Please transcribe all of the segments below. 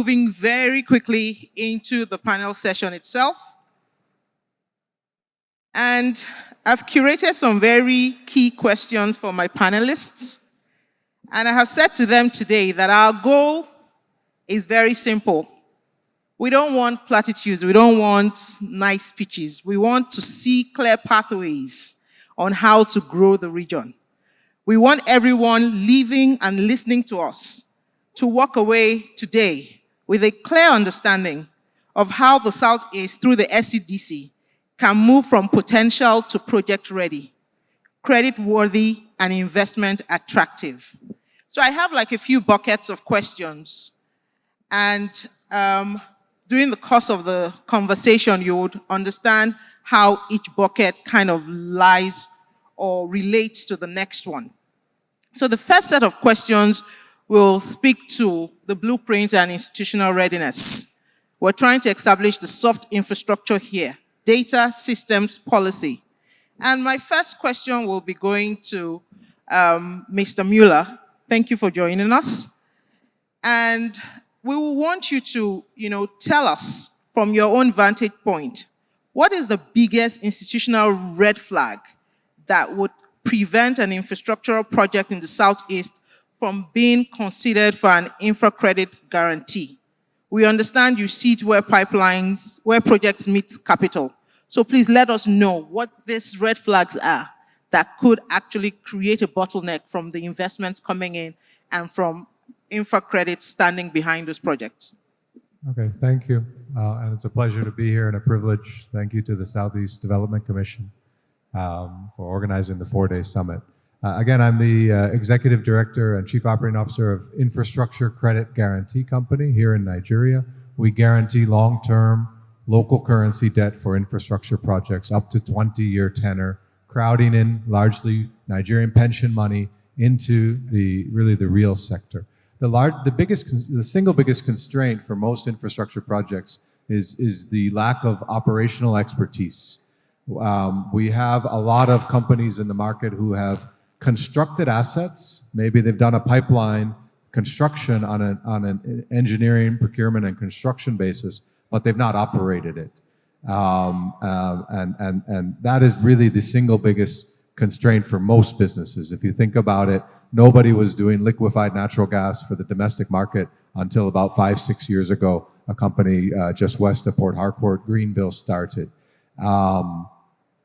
moving very quickly into the panel session itself. And I've curated some very key questions for my panelists. And I have said to them today that our goal is very simple. We don't want platitudes. We don't want nice speeches. We want to see clear pathways on how to grow the region. We want everyone living and listening to us to walk away today with a clear understanding of how the Southeast, through the SEDC, can move from potential to project ready, credit worthy, and investment attractive. So I have like a few buckets of questions. And during the course of the conversation, you would understand how each bucket kind of lies or relates to the next one. So the first set of questions will speak to the blueprints and institutional readiness. We're trying to establish the soft infrastructure here, data, systems, policy. And my first question will be going to Mr. Mueller. Thank you for joining us. And we will want you to, tell us from your own vantage point, what is the biggest institutional red flag that would prevent an infrastructural project in the Southeast from being considered for an infra credit guarantee? We understand you see it where projects meet capital. So please let us know what these red flags are that could actually create a bottleneck from the investments coming in and from infra credit standing behind those projects. Okay, thank you. And it's a pleasure to be here and a privilege. Thank you to the Southeast Development Commission for organizing the 4-day summit. Again, I'm the Executive Director and Chief Operating Officer of Infrastructure Credit Guarantee Company here in Nigeria. We guarantee long-term local currency debt for infrastructure projects up to 20-year tenor, crowding in largely Nigerian pension money into the real sector. The single biggest constraint for most infrastructure projects is the lack of operational expertise. We have a lot of companies in the market who have constructed assets. Maybe they've done a pipeline construction on an engineering, procurement, and construction basis, but they've not operated it. And that is really the single biggest constraint for most businesses. If you think about it, nobody was doing liquefied natural gas for the domestic market until about 5-6 years ago. A company just west of Port Harcourt, Greenville, started.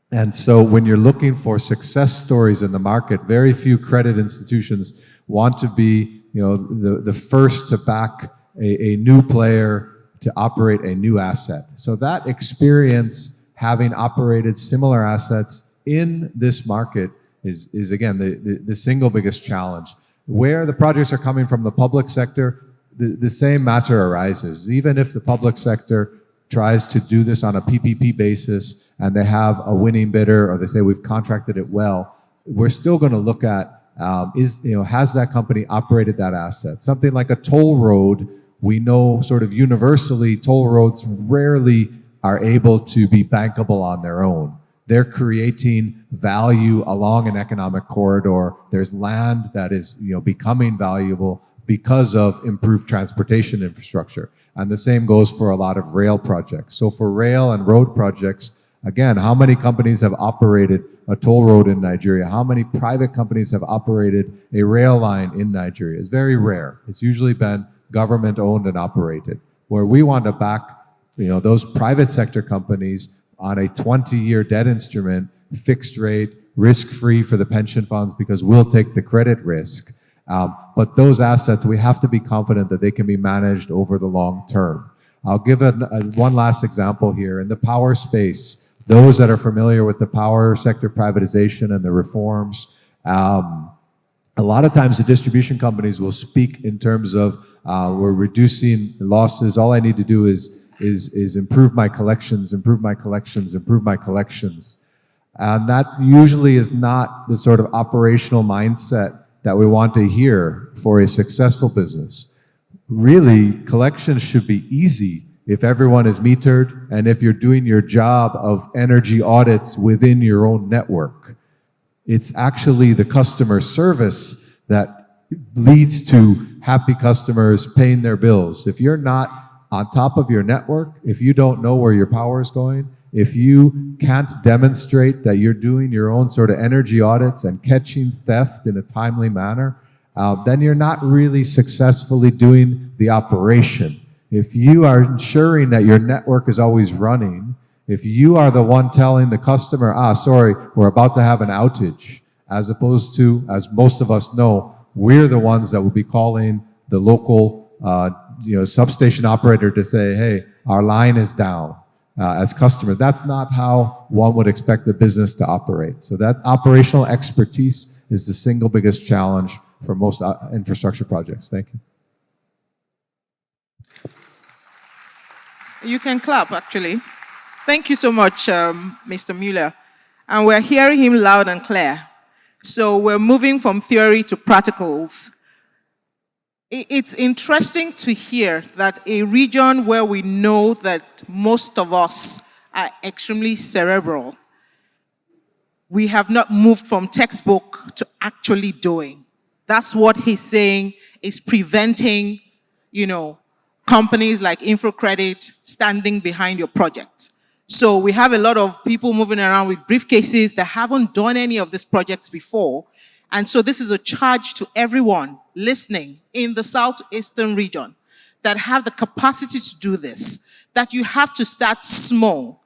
And so when you're looking for success stories in the market, very few credit institutions want to be, the first to back a new player to operate a new asset. So that experience, having operated similar assets in this market, is again the single biggest challenge. Where the projects are coming from the public sector, the same matter arises. Even if the public sector tries to do this on a PPP basis and they have a winning bidder or they say we've contracted it well, we're still going to look at has that company operated that asset? Something like a toll road, we know sort of universally toll roads rarely are able to be bankable on their own. They're creating value along an economic corridor. There's land that is becoming valuable because of improved transportation infrastructure. And the same goes for a lot of rail projects. So for rail and road projects, again, how many companies have operated a toll road in Nigeria? How many private companies have operated a rail line in Nigeria? It's very rare. It's usually been government owned and operated. Where we want to back those private sector companies on a 20-year debt instrument, fixed rate, risk-free for the pension funds because we'll take the credit risk. But those assets, we have to be confident that they can be managed over the long term. I'll give one last example here. In the power space, those that are familiar with the power sector privatization and the reforms, a lot of times the distribution companies will speak in terms of we're reducing losses. All I need to do is improve my collections, improve my collections, improve my collections. And that usually is not the sort of operational mindset that we want to hear for a successful business. Really, collections should be easy if everyone is metered and if you're doing your job of energy audits within your own network. It's actually the customer service that leads to happy customers paying their bills. If you're not on top of your network, if you don't know where your power is going, if you can't demonstrate that you're doing your own sort of energy audits and catching theft in a timely manner, then you're not really successfully doing the operation. If you are ensuring that your network is always running, if you are the one telling the customer, sorry, we're about to have an outage, as opposed to, as most of us know, we're the ones that will be calling the local substation operator to say, hey, our line is down. As customer, that's not how one would expect the business to operate. So that operational expertise is the single biggest challenge for most infrastructure projects. Thank you. You can clap, actually. Thank you so much, Mr. Mueller. And we're hearing him loud and clear. So we're moving from theory to practicals. It's interesting to hear that a region where we know that most of us are extremely cerebral, we have not moved from textbook to actually doing. That's what he's saying is preventing, companies like InfraCredit standing behind your project. So we have a lot of people moving around with briefcases that haven't done any of these projects before. And so this is a charge to everyone listening in the southeastern region that have the capacity to do this, that you have to start small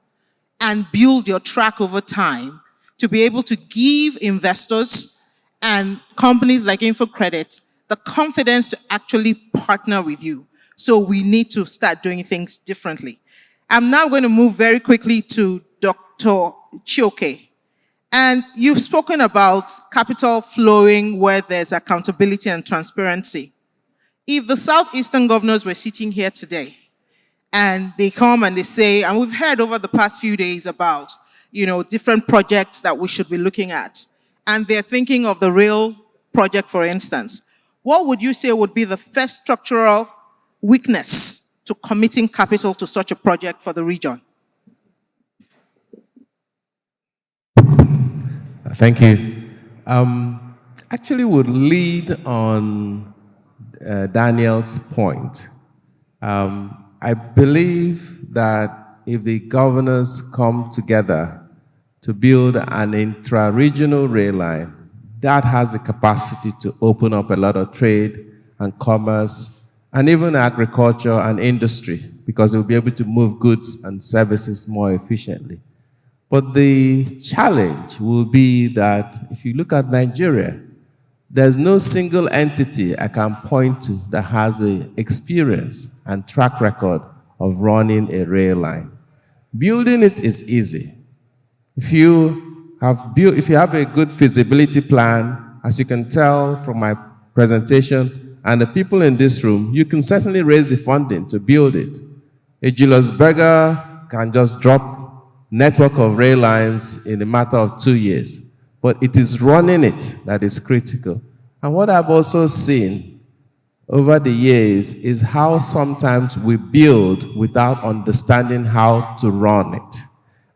and build your track over time to be able to give investors and companies like InfraCredit the confidence to actually partner with you. So we need to start doing things differently. I'm now going to move very quickly to Dr. Chioke. And you've spoken about capital flowing where there's accountability and transparency. If the Southeastern governors were sitting here today and they come and they say, and we've heard over the past few days about, different projects that we should be looking at, and they're thinking of the rail project, for instance, what would you say would be the first structural weakness to committing capital to such a project for the region? Thank you. Actually would lead on Daniel's point. I believe that if the governors come together to build an intra-regional rail line, that has the capacity to open up a lot of trade and commerce and even agriculture and industry, because it will be able to move goods and services more efficiently. But the challenge will be that if you look at Nigeria, there's no single entity I can point to that has the experience and track record of running a rail line. Building it is easy. If you have a good feasibility plan, as you can tell from my presentation and the people in this room, you can certainly raise the funding to build it. A Julius Berger can just drop network of rail lines in a matter of 2 years. But it is running it that is critical. And what I've also seen over the years is how sometimes we build without understanding how to run it.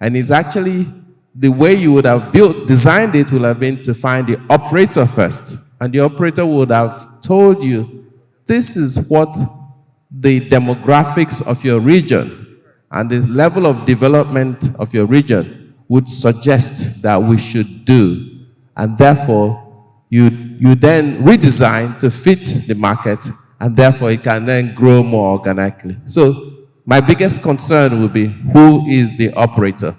And it's actually the way you would have designed it would have been to find the operator first. And the operator would have told you, this is what the demographics of your region and the level of development of your region would suggest that we should do. And therefore, you then redesign to fit the market, and therefore it can then grow more organically. So my biggest concern will be who is the operator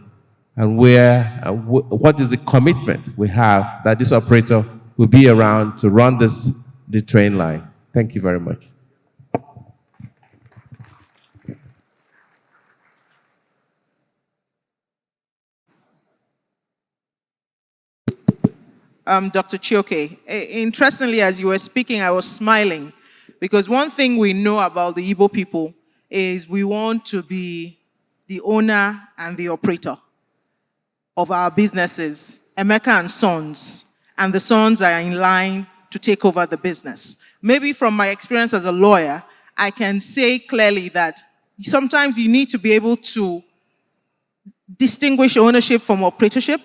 and what is the commitment we have that this operator will be around to run the train line. Thank you very much. Dr. Chioke, interestingly, as you were speaking, I was smiling because one thing we know about the Igbo people is we want to be the owner and the operator of our businesses, Emeka and Sons, and the sons are in line to take over the business. Maybe from my experience as a lawyer, I can say clearly that sometimes you need to be able to distinguish ownership from operatorship,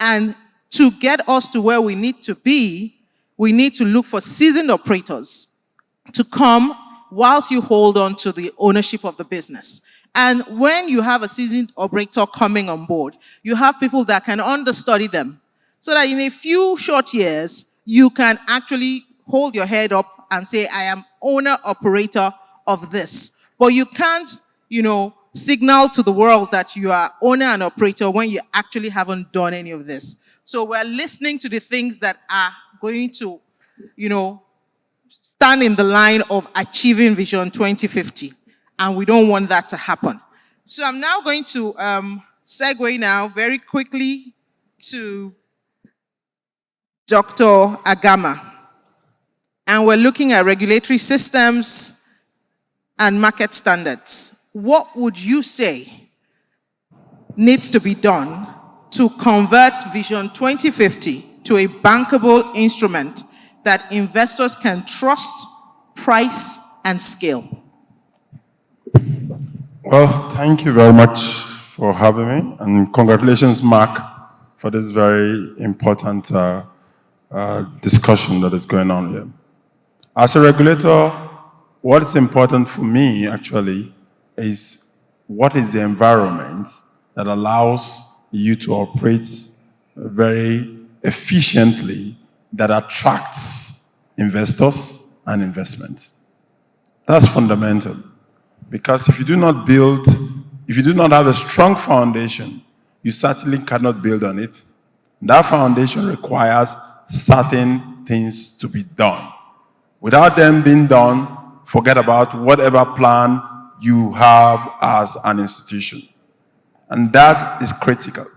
and to get us to where we need to be, we need to look for seasoned operators to come whilst you hold on to the ownership of the business. And when you have a seasoned operator coming on board, you have people that can understudy them, so that in a few short years, you can actually hold your head up and say, I am owner operator of this. But you can't, signal to the world that you are owner and operator when you actually haven't done any of this. So we're listening to the things that are going to, stand in the line of achieving Vision 2050. And we don't want that to happen. So I'm now going to segue now very quickly to Dr. Agama. And we're looking at regulatory systems and market standards. What would you say needs to be done to convert Vision 2050 to a bankable instrument that investors can trust, price, and scale? Well, thank you very much for having me, and congratulations, Mark, for this very important discussion that is going on here. As a regulator, what is important for me, actually, is what is the environment that allows you to operate very efficiently, that attracts investors and investment. That's fundamental. Because if you do not have a strong foundation, you certainly cannot build on it. That foundation requires certain things to be done. Without them being done, forget about whatever plan you have as an institution. And that is critical.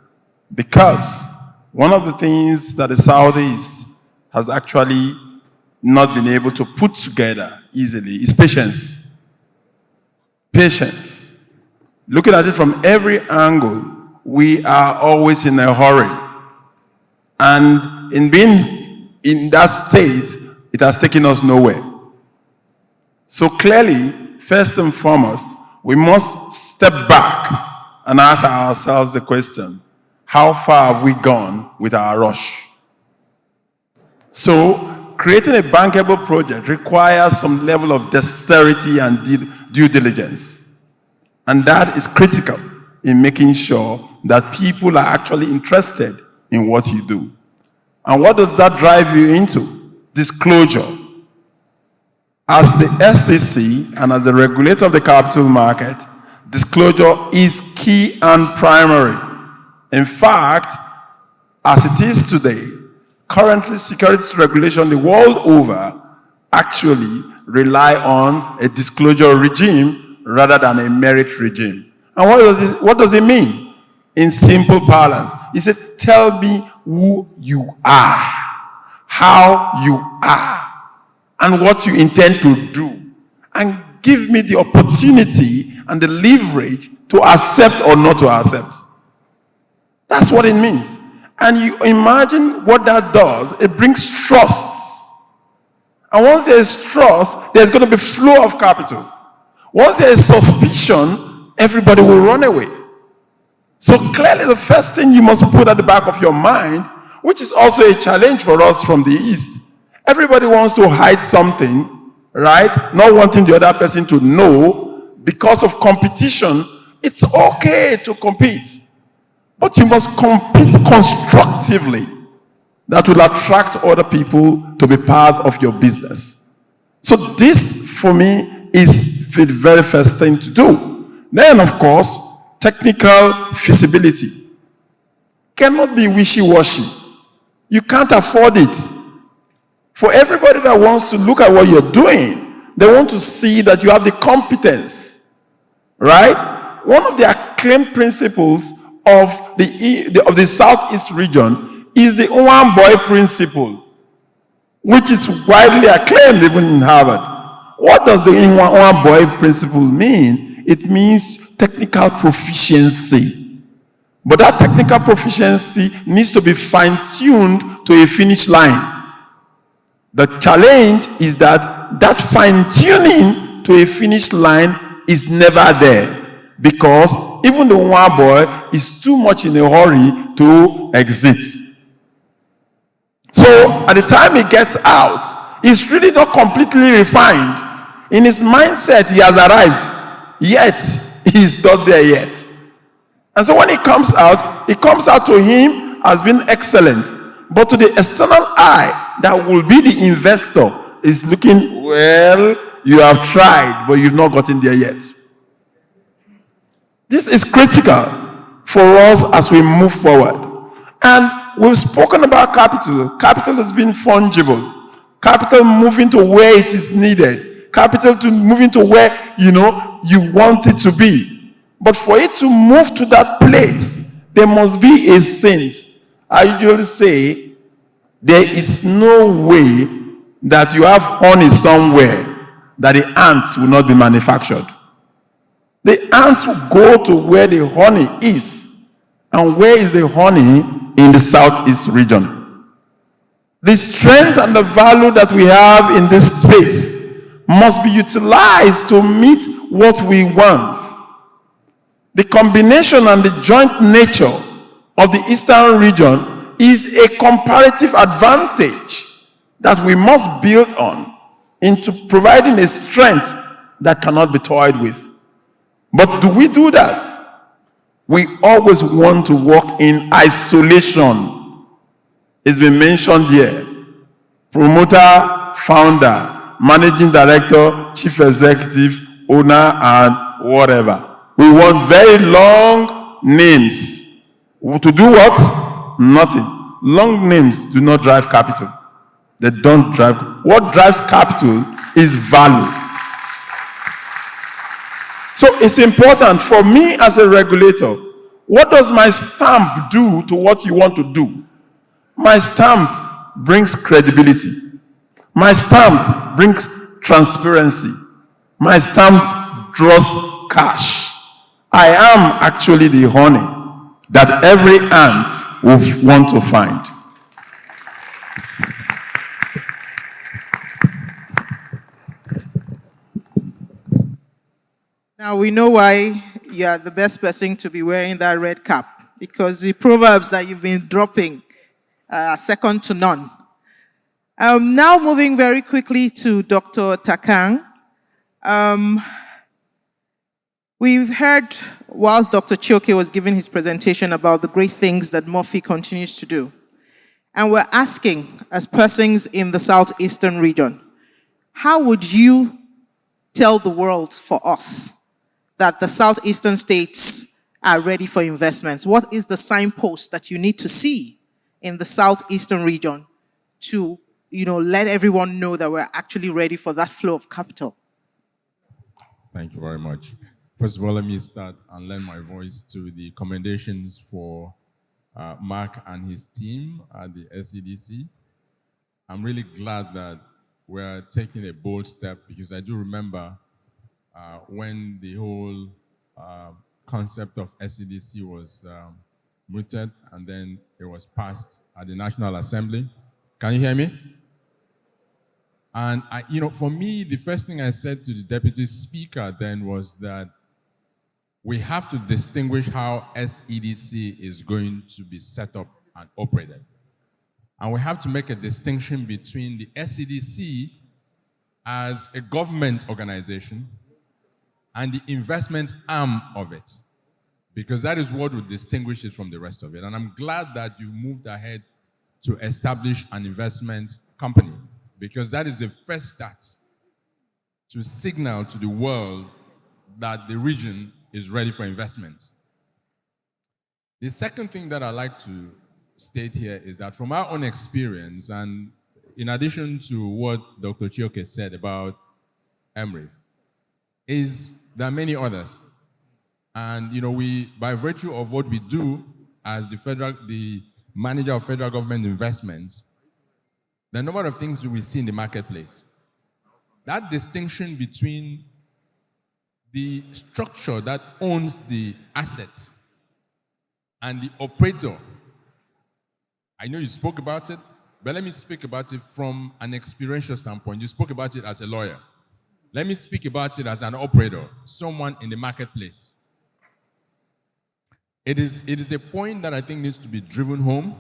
Because one of the things that the Southeast has actually not been able to put together easily is patience. Patience. Looking at it from every angle, we are always in a hurry. And in being in that state, it has taken us nowhere. So clearly, first and foremost, we must step back and ask ourselves the question, how far have we gone with our rush? So, creating a bankable project requires some level of dexterity and due diligence. And that is critical in making sure that people are actually interested in what you do. And what does that drive you into? Disclosure. As the SEC and as the regulator of the capital market, disclosure is key and primary. In fact, as it is today, currently securities regulation the world over actually rely on a disclosure regime rather than a merit regime. And what does it mean? In simple parlance, he said, tell me who you are, how you are, and what you intend to do, and give me the opportunity and the leverage to accept or not to accept. That's what it means. And you imagine what that does. It brings trust. And once there is trust, there's going to be flow of capital. Once there is suspicion, everybody will run away. So clearly the first thing you must put at the back of your mind, which is also a challenge for us from the East, everybody wants to hide something, right? Not wanting the other person to know. Because of competition, it's okay to compete. But you must compete constructively that will attract other people to be part of your business. So this, for me, is the very first thing to do. Then, of course, technical feasibility. Cannot be wishy-washy. You can't afford it. For everybody that wants to look at what you're doing, they want to see that you have the competence. Right? One of the acclaimed principles of the Southeast region is the one boy principle, which is widely acclaimed even in Harvard. What does the one boy principle mean? It means technical proficiency. But that technical proficiency needs to be fine-tuned to a finish line. The challenge is that fine-tuning to a finish line is never there. Because even the one boy is too much in a hurry to exit. So at the time he gets out, he's really not completely refined. In his mindset, he has arrived, yet he's not there yet. And so when he comes out to him as being excellent. But to the external eye, that will be the investor, is looking, well, you have tried, but you've not gotten there yet. This is critical for us as we move forward. And we've spoken about capital. Capital has been fungible. Capital moving to where it is needed. Capital to moving to where you want it to be. But for it to move to that place, there must be a sense. I usually say, there is no way that you have honey somewhere that the ants will not be manufactured. The ants will go to where the honey is. And where is the honey? In the southeast region. The strength and the value that we have in this space must be utilized to meet what we want. The combination and the joint nature of the eastern region is a comparative advantage that we must build on into providing a strength that cannot be toyed with. But do we do that? We always want to work in isolation. It's been mentioned here. Promoter, founder, managing director, chief executive, owner, and whatever. We want very long names. To do what? Nothing. Long names do not drive capital. They don't drive. What drives capital is value. So it's important for me as a regulator. What does my stamp do to what you want to do? My stamp brings credibility. My stamp brings transparency. My stamp draws cash. I am actually the honey that every ant will want to find. Now we know why you are the best person to be wearing that red cap, because the proverbs that you've been dropping are second to none. Now moving very quickly to Dr. Takang. We've heard, whilst Dr. Chioke was giving his presentation, about the great things that Murphy continues to do. And we're asking, as persons in the southeastern region, how would you tell the world, for us, that the southeastern states are ready for investments? What is the signpost that you need to see in the southeastern region to, let everyone know that we're actually ready for that flow of capital? Thank you very much. First of all, let me start and lend my voice to the commendations for Mark and his team at the SEDC. I'm really glad that we're taking a bold step, because I do remember when the whole concept of SEDC was mooted and then it was passed at the National Assembly. Can you hear me? And for me, the first thing I said to the Deputy Speaker then was that we have to distinguish how SEDC is going to be set up and operated. And we have to make a distinction between the SEDC as a government organization and the investment arm of it, because that is what will distinguish it from the rest of it. And I'm glad that you moved ahead to establish an investment company, because that is the first start to signal to the world that the region is ready for investment. The second thing that I'd like to state here is that from our own experience, and in addition to what Dr. Chioke said about MRIF, is there are many others. And we, by virtue of what we do as the manager of federal government investments, there are a number of things we see in the marketplace. That distinction between the structure that owns the assets and the operator. I know you spoke about it, but let me speak about it from an experiential standpoint. You spoke about it as a lawyer. Let me speak about it as an operator, someone in the marketplace. It is a point that I think needs to be driven home,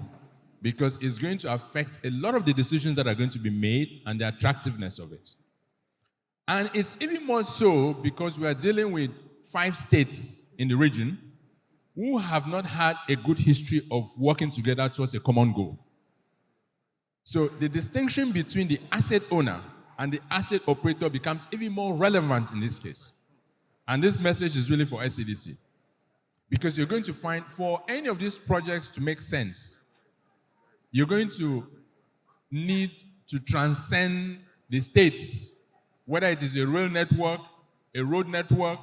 because it's going to affect a lot of the decisions that are going to be made and the attractiveness of it. And it's even more so because we are dealing with 5 states in the region who have not had a good history of working together towards a common goal. So the distinction between the asset owner and the asset operator becomes even more relevant in this case. And this message is really for SEDC. Because you're going to find, for any of these projects to make sense, you're going to need to transcend the states, whether it is a rail network, a road network,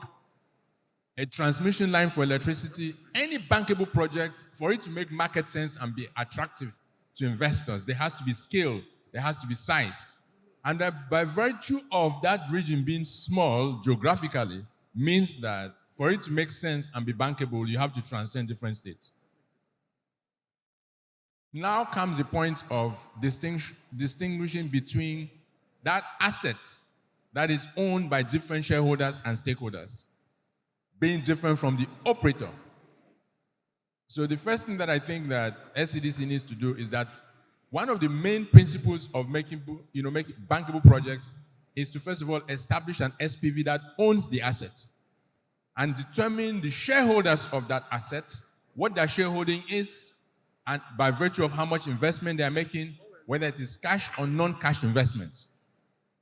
a transmission line for electricity, any bankable project, for it to make market sense and be attractive to investors, there has to be scale, there has to be size. And that by virtue of that region being small geographically, means that for it to make sense and be bankable, you have to transcend different states. Now comes the point of distinguishing between that asset that is owned by different shareholders and stakeholders being different from the operator. So the first thing that I think that SEDC needs to do is that one of the main principles of making bankable projects is to first of all establish an SPV that owns the asset and determine the shareholders of that asset, what their shareholding is, and by virtue of how much investment they are making, whether it is cash or non-cash investments.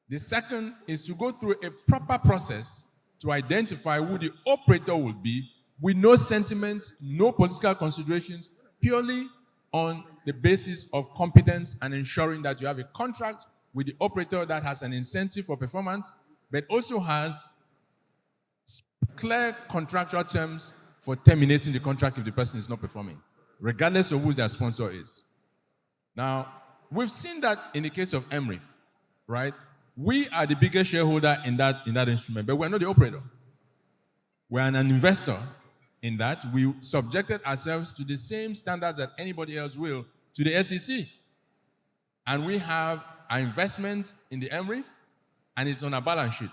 The second is to go through a proper process to identify who the operator will be with no sentiments, no political considerations, purely on the basis of competence and ensuring that you have a contract with the operator that has an incentive for performance, but also has clear contractual terms for terminating the contract if the person is not performing, regardless of who their sponsor is. Now, we've seen that in the case of Emri, right? We are the biggest shareholder in that instrument, but we're not the operator. We're an investor in that. We subjected ourselves to the same standards that anybody else will to the SEC. And we have our investment in the Emri, and it's on our balance sheet.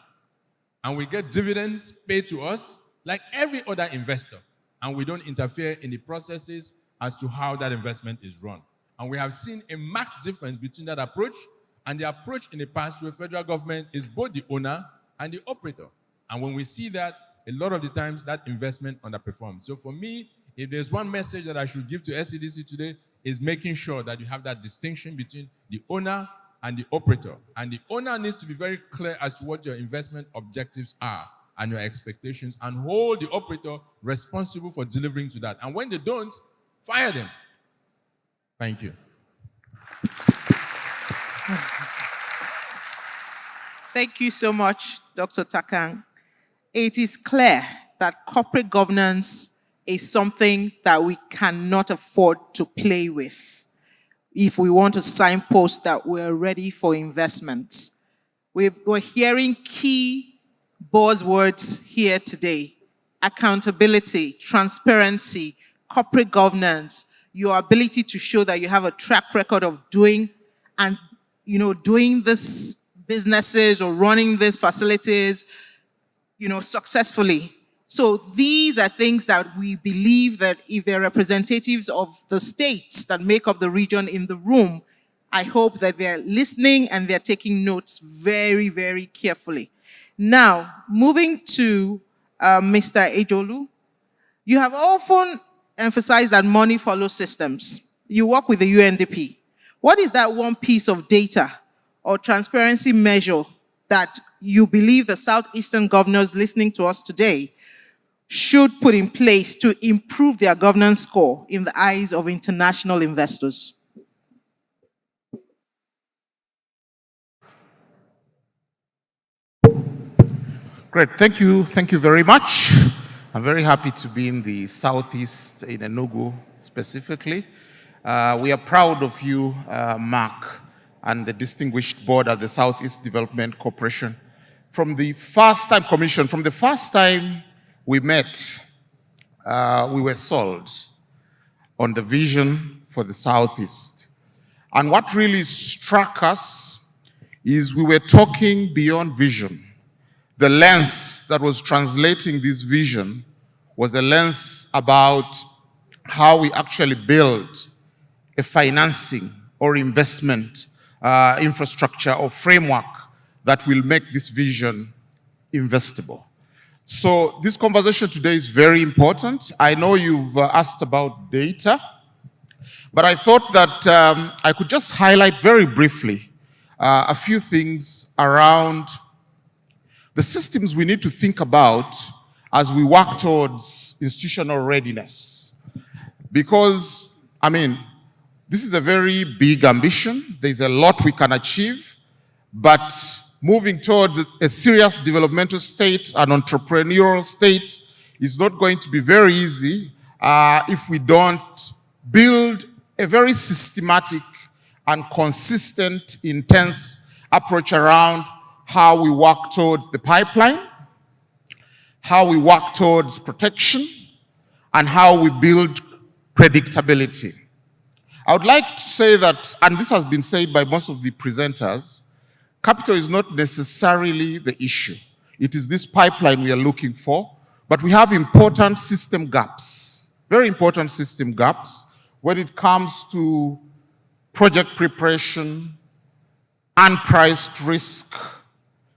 And we get dividends paid to us like every other investor. And we don't interfere in the processes as to how that investment is run. And we have seen a marked difference between that approach and the approach in the past where federal government is both the owner and the operator. And when we see that, a lot of the times that investment underperforms. So for me, if there's one message that I should give to SEDC today, is making sure that you have that distinction between the owner and the operator. And the owner needs to be very clear as to what your investment objectives are and your expectations, and hold the operator responsible for delivering to that. And when they don't, fire them. Thank you. Thank you so much, Dr. Takang. It is clear that corporate governance is something that we cannot afford to play with if we want to signpost that we're ready for investments. We're hearing key buzzwords here today: accountability, transparency, corporate governance, your ability to show that you have a track record of doing this businesses or running these facilities, successfully. So these are things that we believe that if they're representatives of the states that make up the region in the room, I hope that they're listening and they're taking notes very, very carefully. Now, moving to Mr. Ejolu, you have often emphasized that money follows systems. You work with the UNDP. What is that one piece of data or transparency measure that you believe the Southeastern governors listening to us today should put in place to improve their governance score in the eyes of international investors? Great, thank you very much. I'm very happy to be in the Southeast, in Enugu specifically. We are proud of you, Mark, and the distinguished board at the Southeast Development Corporation. From the first time we met, we were sold on the vision for the Southeast. And what really struck us is we were talking beyond vision. The lens that was translating this vision was a lens about how we actually build a financing or investment infrastructure or framework that will make this vision investable. So this conversation today is very important. I know you've asked about data, but I thought that I could just highlight very briefly a few things around the systems we need to think about as we work towards institutional readiness. Because, I mean, this is a very big ambition. There's a lot we can achieve, but moving towards a serious developmental state, an entrepreneurial state, is not going to be very easy if we don't build a very systematic and consistent, intense approach around how we work towards the pipeline, how we work towards protection, and how we build predictability. I would like to say that, and this has been said by most of the presenters, capital is not necessarily the issue. It is this pipeline we are looking for, but we have important system gaps, very important system gaps when it comes to project preparation, unpriced risk,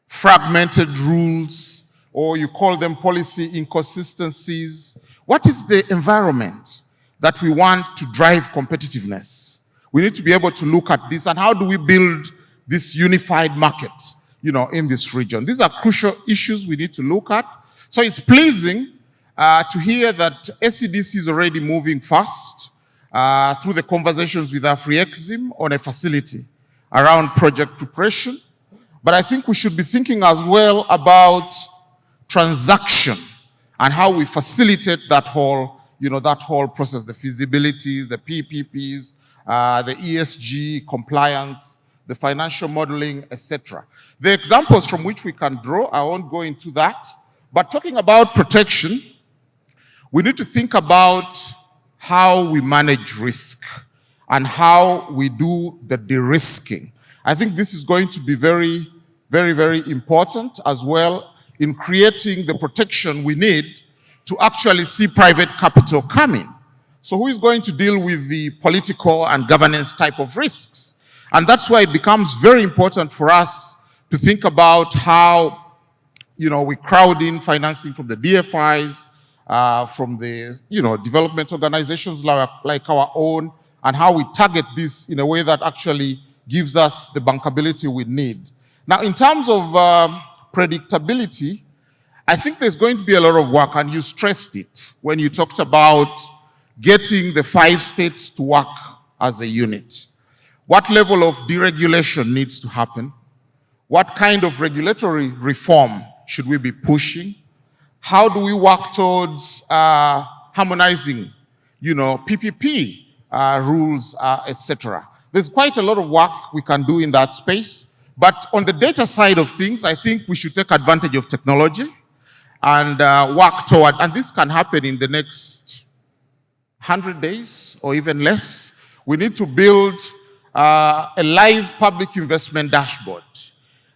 fragmented rules, or you call them policy inconsistencies. What is the environment that we want to drive competitiveness? We need to be able to look at this, and how do we build this unified market, in this region? These are crucial issues we need to look at. So it's pleasing to hear that SEDC is already moving fast through the conversations with AfriExim on a facility around project preparation. But I think we should be thinking as well about transaction and how we facilitate that whole process, the feasibilities, the PPPs, the ESG compliance, the financial modeling, etc. The examples from which we can draw, I won't go into that, but talking about protection, we need to think about how we manage risk and how we do the de-risking. I think this is going to be very, very, very important as well in creating the protection we need to actually see private capital coming. So who is going to deal with the political and governance type of risks? And that's why it becomes very important for us to think about how, we crowd in financing from the DFIs, from the, development organizations like our own, and how we target this in a way that actually gives us the bankability we need. Now, in terms of predictability, I think there's going to be a lot of work, and you stressed it when you talked about getting the 5 states to work as a unit. What level of deregulation needs to happen? What kind of regulatory reform should we be pushing? How do we work towards harmonizing, PPP rules, etc.? There's quite a lot of work we can do in that space. But on the data side of things, I think we should take advantage of technology and work towards, and this can happen in the next 100 days or even less. We need to build a live public investment dashboard.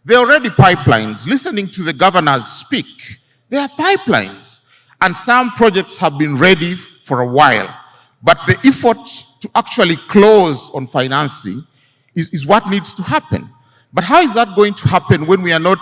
There are already pipelines. Listening to the governors speak, there are pipelines. And some projects have been ready for a while. But the effort to actually close on financing is what needs to happen. But how is that going to happen when we are not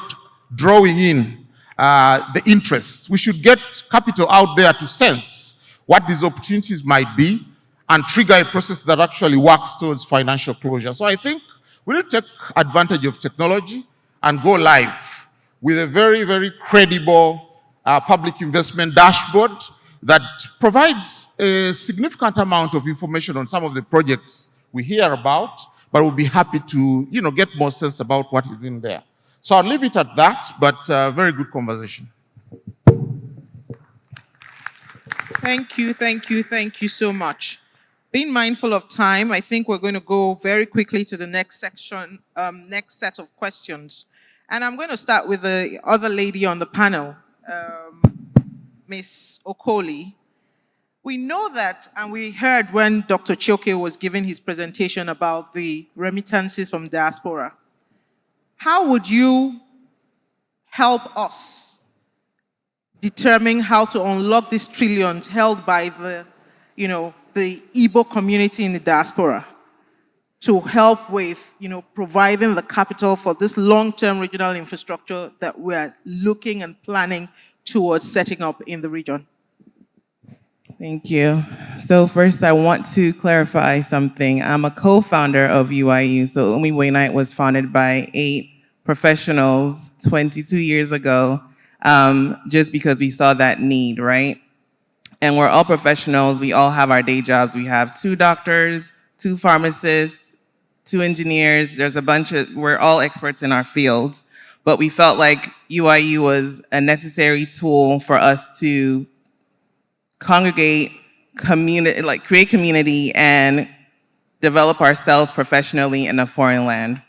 drawing in the interests? We should get capital out there to sense what these opportunities might be and trigger a process that actually works towards financial closure. So I think we need to take advantage of technology and go live with a very, very credible public investment dashboard that provides a significant amount of information on some of the projects we hear about, but we'll be happy to, get more sense about what is in there. So I'll leave it at that, but very good conversation. Thank you so much. Being mindful of time, I think we're going to go very quickly to the next section, next set of questions. And I'm going to start with the other lady on the panel, Ms. Okoli. We know that, and we heard when Dr. Chioke was giving his presentation about the remittances from diaspora. How would you help us determine how to unlock these trillions held by the, the Igbo community in the diaspora? to help with, providing the capital for this long-term regional infrastructure that we're looking and planning towards setting up in the region? Thank you. So first, I want to clarify something. I'm a co-founder of UIU. So Umibo Unite was founded by 8 professionals 22 years ago, just because we saw that need, right? And we're all professionals. We all have our day jobs. We have 2 doctors, 2 pharmacists, 2 engineers. We're all experts in our fields. But we felt like UIU was a necessary tool for us to congregate, create community and develop ourselves professionally in a foreign land.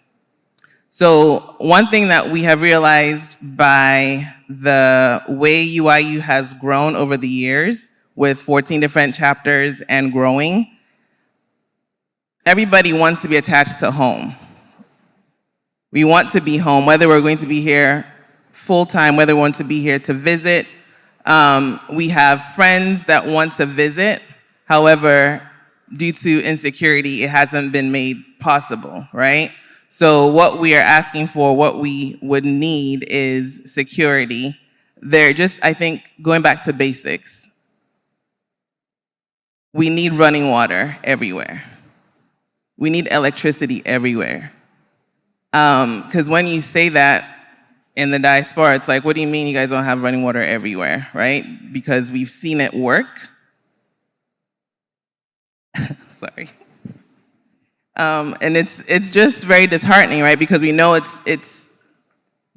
So one thing that we have realized by the way UIU has grown over the years with 14 different chapters and growing, everybody wants to be attached to home. We want to be home, whether we're going to be here full-time, whether we want to be here to visit. We have friends that want to visit. However, due to insecurity, it hasn't been made possible, right? So what we are asking for, what we would need is security. I think, going back to basics. We need running water everywhere. We need electricity everywhere. Because when you say that in the diaspora, it's like, what do you mean you guys don't have running water everywhere, right? Because we've seen it work. Sorry. And it's just very disheartening, right? Because we know it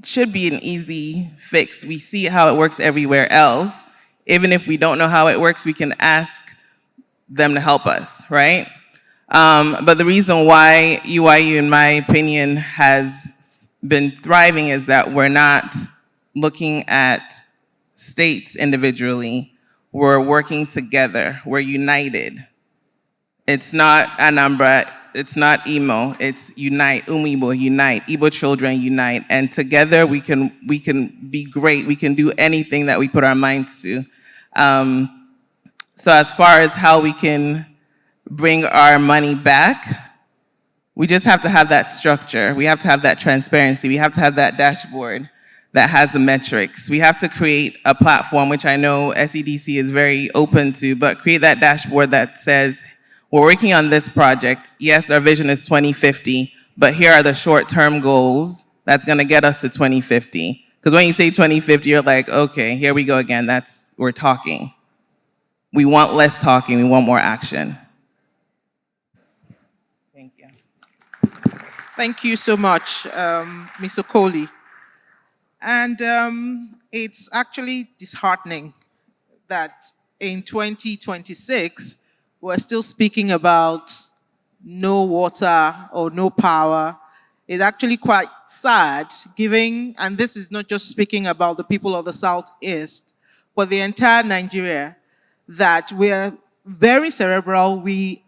should be an easy fix. We see how it works everywhere else. Even if we don't know how it works, we can ask them to help us, right? But the reason why UIU, in my opinion, has been thriving is that we're not looking at states individually. We're working together. We're united. It's not Anambra. It's not Imo. It's unite. Umibo, unite. Igbo children, unite. And together we can be great. We can do anything that we put our minds to. So as far as how we can bring our money back, we just have to have that structure. We have to have that transparency. We have to have that dashboard that has the metrics. We have to create a platform, which I know SEDC is very open to, but create that dashboard that says, we're working on this project. Yes, our vision is 2050, but here are the short-term goals that's gonna get us to 2050. Because when you say 2050, you're like, okay, here we go again, we're talking. We want less talking, we want more action. Thank you. Thank you so much, Ms. Okoli. And it's actually disheartening that in 2026, we're still speaking about no water or no power. It's actually quite sad, and this is not just speaking about the people of the Southeast, but the entire Nigeria, that we're very cerebral. We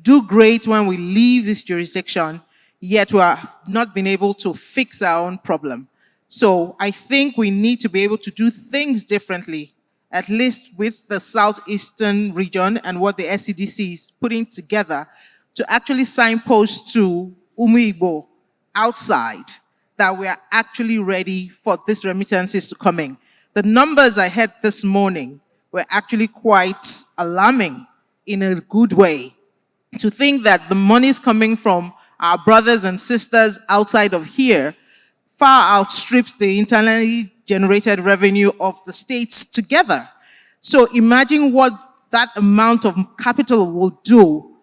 do great when we leave this jurisdiction, yet we have not been able to fix our own problem. So I think we need to be able to do things differently, at least with the Southeastern region and what the SEDC is putting together to actually signpost to Umibo outside that we are actually ready for these remittances to come in. The numbers I heard this morning were actually quite alarming in a good way. To think that the money is coming from our brothers and sisters outside of here far outstrips the internally generated revenue of the states together. So imagine what that amount of capital will do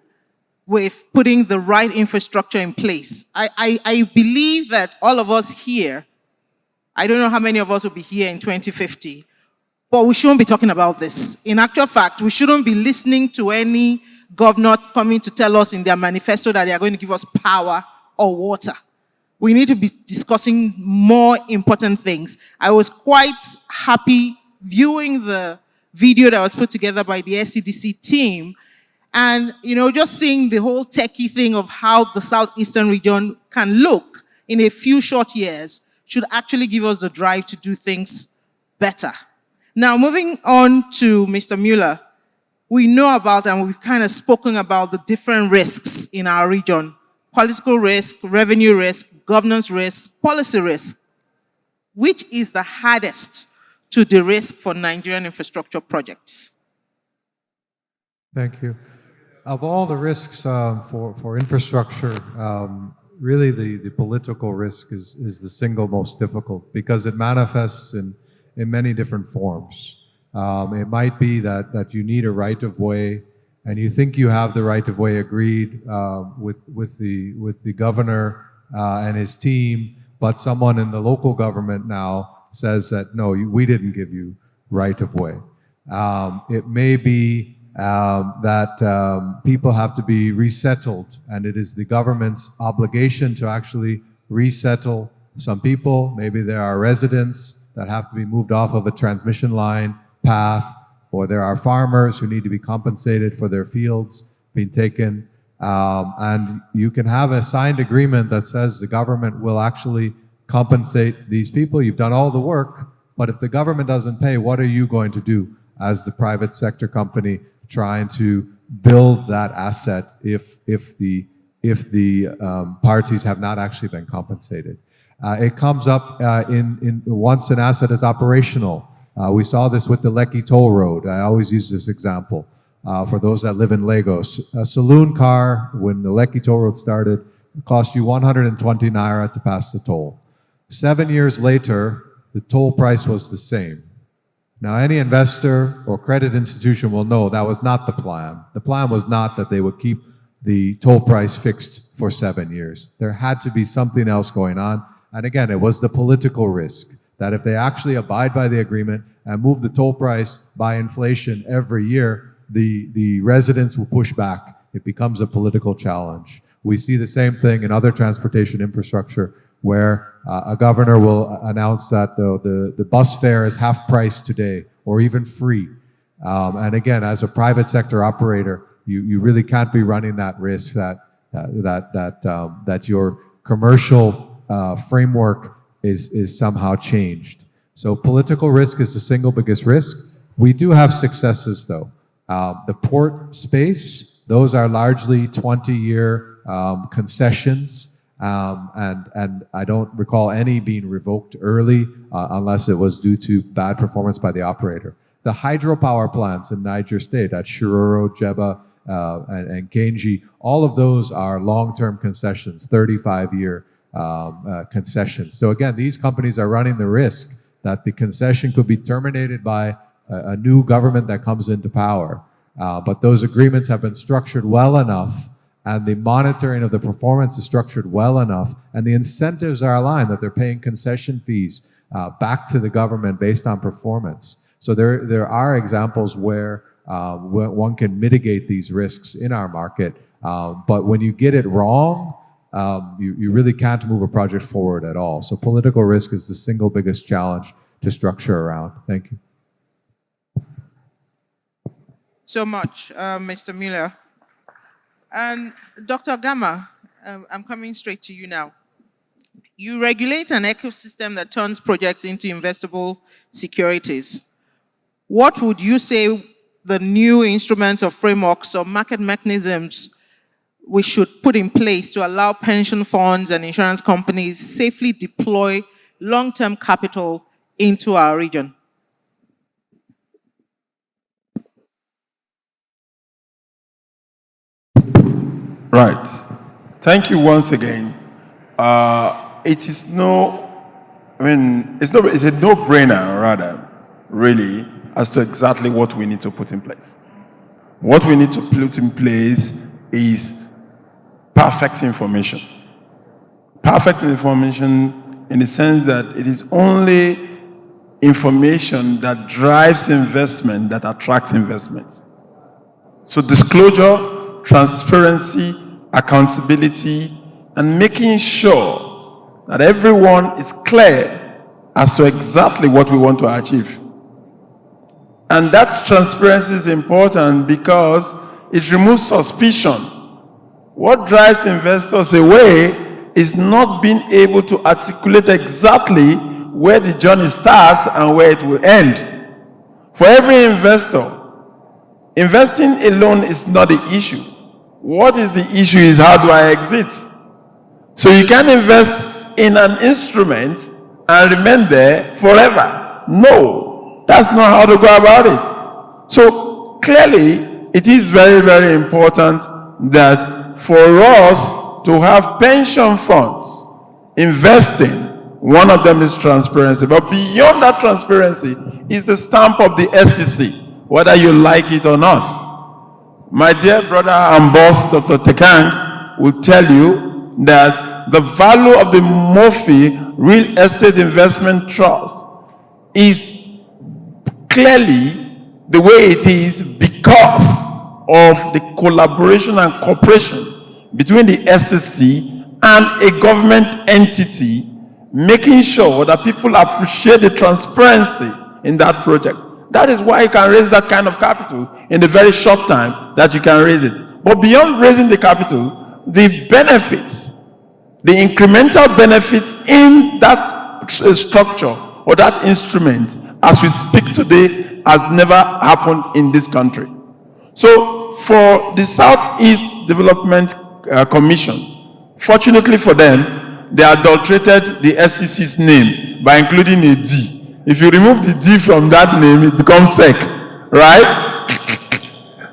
with putting the right infrastructure in place. I believe that all of us here, I don't know how many of us will be here in 2050, but we shouldn't be talking about this. In actual fact, we shouldn't be listening to any governor coming to tell us in their manifesto that they are going to give us power or water. We need to be discussing more important things. I was quite happy viewing the video that was put together by the SEDC team and, just seeing the whole techie thing of how the Southeastern region can look in a few short years should actually give us the drive to do things better. Now, moving on to Mr. Mueller, we know about and we've kind of spoken about the different risks in our region, political risk, revenue risk, governance risk, policy risk. Which is the hardest to de-risk for Nigerian infrastructure projects? Thank you. Of all the risks for infrastructure, really the political risk is the single most difficult because it manifests in many different forms. It might be that you need a right-of-way and you think you have the right-of-way agreed with the governor and his team, but someone in the local government now says that, no, we didn't give you right-of-way. It may be that people have to be resettled, and it is the government's obligation to actually resettle some people. Maybe there are residents that have to be moved off of a transmission line path, or there are farmers who need to be compensated for their fields being taken. And you can have a signed agreement that says the government will actually compensate these people. You've done all the work, but if the government doesn't pay, what are you going to do as the private sector company trying to build that asset if the parties have not actually been compensated? It comes up in once an asset is operational. We saw this with the Lekki Toll Road. I always use this example for those that live in Lagos. A saloon car, when the Lekki Toll Road started, cost you 120 naira to pass the toll. 7 years later, the toll price was the same. Now, any investor or credit institution will know that was not the plan. The plan was not that they would keep the toll price fixed for 7 years. There had to be something else going on. And again, it was the political risk that if they actually abide by the agreement and move the toll price by inflation every year, the residents will push back. It becomes a political challenge. We see the same thing in other transportation infrastructure where a governor will announce that the bus fare is half price today or even free. And again, as a private sector operator, you really can't be running that risk that your commercial framework is somehow changed. So political risk is the single biggest risk. We do have successes though. The port space, those are largely 20-year concessions. And I don't recall any being revoked early unless it was due to bad performance by the operator. The hydropower plants in Niger State at Shiroro, Jeba, and Genji, all of those are long-term concessions, 35-year concessions. So again, these companies are running the risk that the concession could be terminated by a new government that comes into power. But those agreements have been structured well enough, and the monitoring of the performance is structured well enough, and the incentives are aligned that they're paying concession fees back to the government based on performance. So there are examples where one can mitigate these risks in our market, but when you get it wrong, you really can't move a project forward at all. So political risk is the single biggest challenge to structure around. Thank you. So much, Mr. Mueller. And Dr. Gama, I'm coming straight to you now. You regulate an ecosystem that turns projects into investable securities. What would you say the new instruments or frameworks or market mechanisms we should put in place to allow pension funds and insurance companies safely deploy long-term capital into our region? Right. Thank you once again. It's a no-brainer, rather, really, as to exactly what we need to put in place. What we need to put in place is perfect information. Perfect information in the sense that it is only information that drives investment, that attracts investment. So disclosure, transparency, accountability, and making sure that everyone is clear as to exactly what we want to achieve. And that transparency is important because it removes suspicion. What drives investors away is not being able to articulate exactly where the journey starts and where it will end. For every investor, investing alone is not the issue. What is the issue is how do I exit? So you can't invest in an instrument and remain there forever. No, that's not how to go about it. So clearly, it is very, very important that for us to have pension funds investing, one of them is transparency. But beyond that transparency is the stamp of the SEC, whether you like it or not. My dear brother and boss, Dr. Tekang, will tell you that the value of the Mofi Real Estate Investment Trust is clearly the way it is because of the collaboration and cooperation between the SEC and a government entity, making sure that people appreciate the transparency in that project. That is why you can raise that kind of capital in the very short time that you can raise it. But beyond raising the capital, the benefits, the incremental benefits in that structure or that instrument, as we speak today, has never happened in this country. So for the Southeast Development Commission, fortunately for them, they adulterated the SEC's name by including a D. If you remove the D from that name, it becomes SEC, right?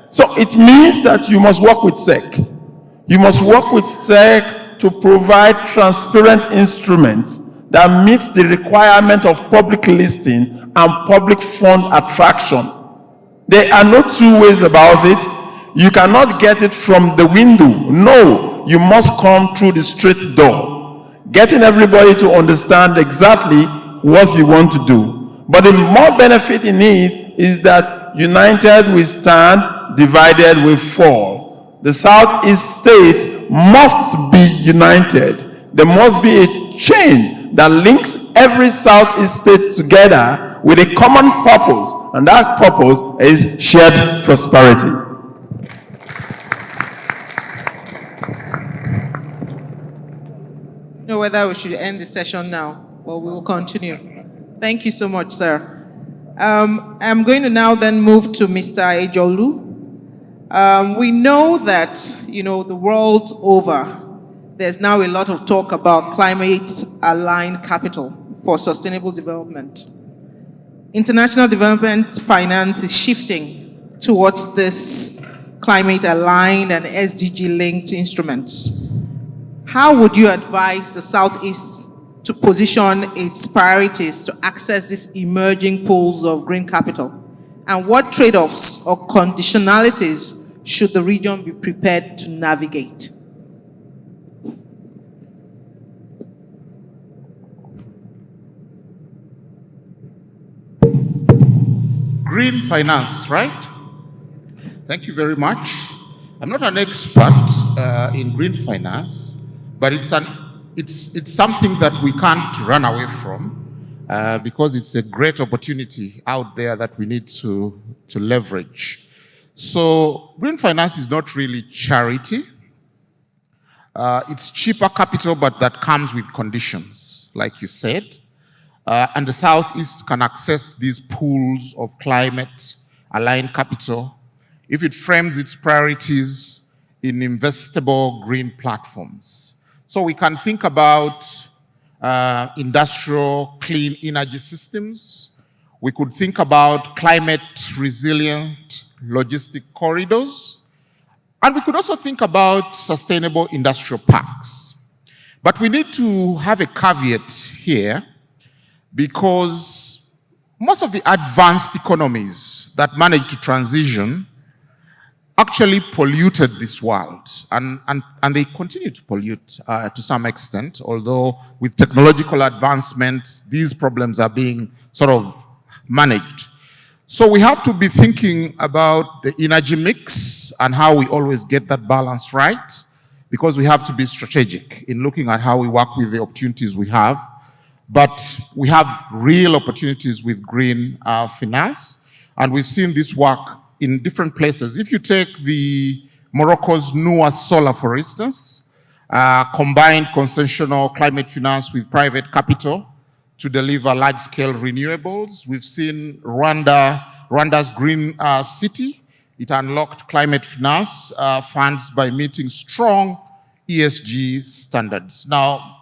So it means that you must work with SEC. You must work with SEC to provide transparent instruments that meets the requirement of public listing and public fund attraction. There are no two ways about it. You cannot get it from the window. No, you must come through the straight door, getting everybody to understand exactly what you want to do. But the more benefit in it is that united we stand, divided we fall. The Southeast states must be united. There must be a chain that links every Southeast state together with a common purpose, and that purpose is shared prosperity. I don't know whether we should end the session now, but we will continue. Thank you so much, sir. I'm going to now then move to Mr. Ejolu. We know that, the world over, there's now a lot of talk about climate-aligned capital for sustainable development. International development finance is shifting towards this climate-aligned and SDG-linked instruments. How would you advise the Southeast to position its priorities to access these emerging pools of green capital? And what trade-offs or conditionalities should the region be prepared to navigate? Green finance, right? Thank you very much. I'm not an expert in green finance, but it's something that we can't run away from because it's a great opportunity out there that we need to leverage. So green finance is not really charity. It's cheaper capital, but that comes with conditions, like you said. And the Southeast can access these pools of climate-aligned capital if it frames its priorities in investable green platforms. So we can think about industrial clean energy systems. We could think about climate-resilient logistic corridors. And we could also think about sustainable industrial parks. But we need to have a caveat here, because most of the advanced economies that managed to transition actually polluted this world, and they continue to pollute to some extent, although with technological advancements, these problems are being sort of managed. So we have to be thinking about the energy mix and how we always get that balance right, because we have to be strategic in looking at how we work with the opportunities we have. But we have real opportunities with green finance, and we've seen this work in different places. If you take Morocco's NUA Solar, for instance, combined concessional climate finance with private capital to deliver large-scale renewables. We've seen Rwanda's Green City. It unlocked climate finance funds by meeting strong ESG standards. Now,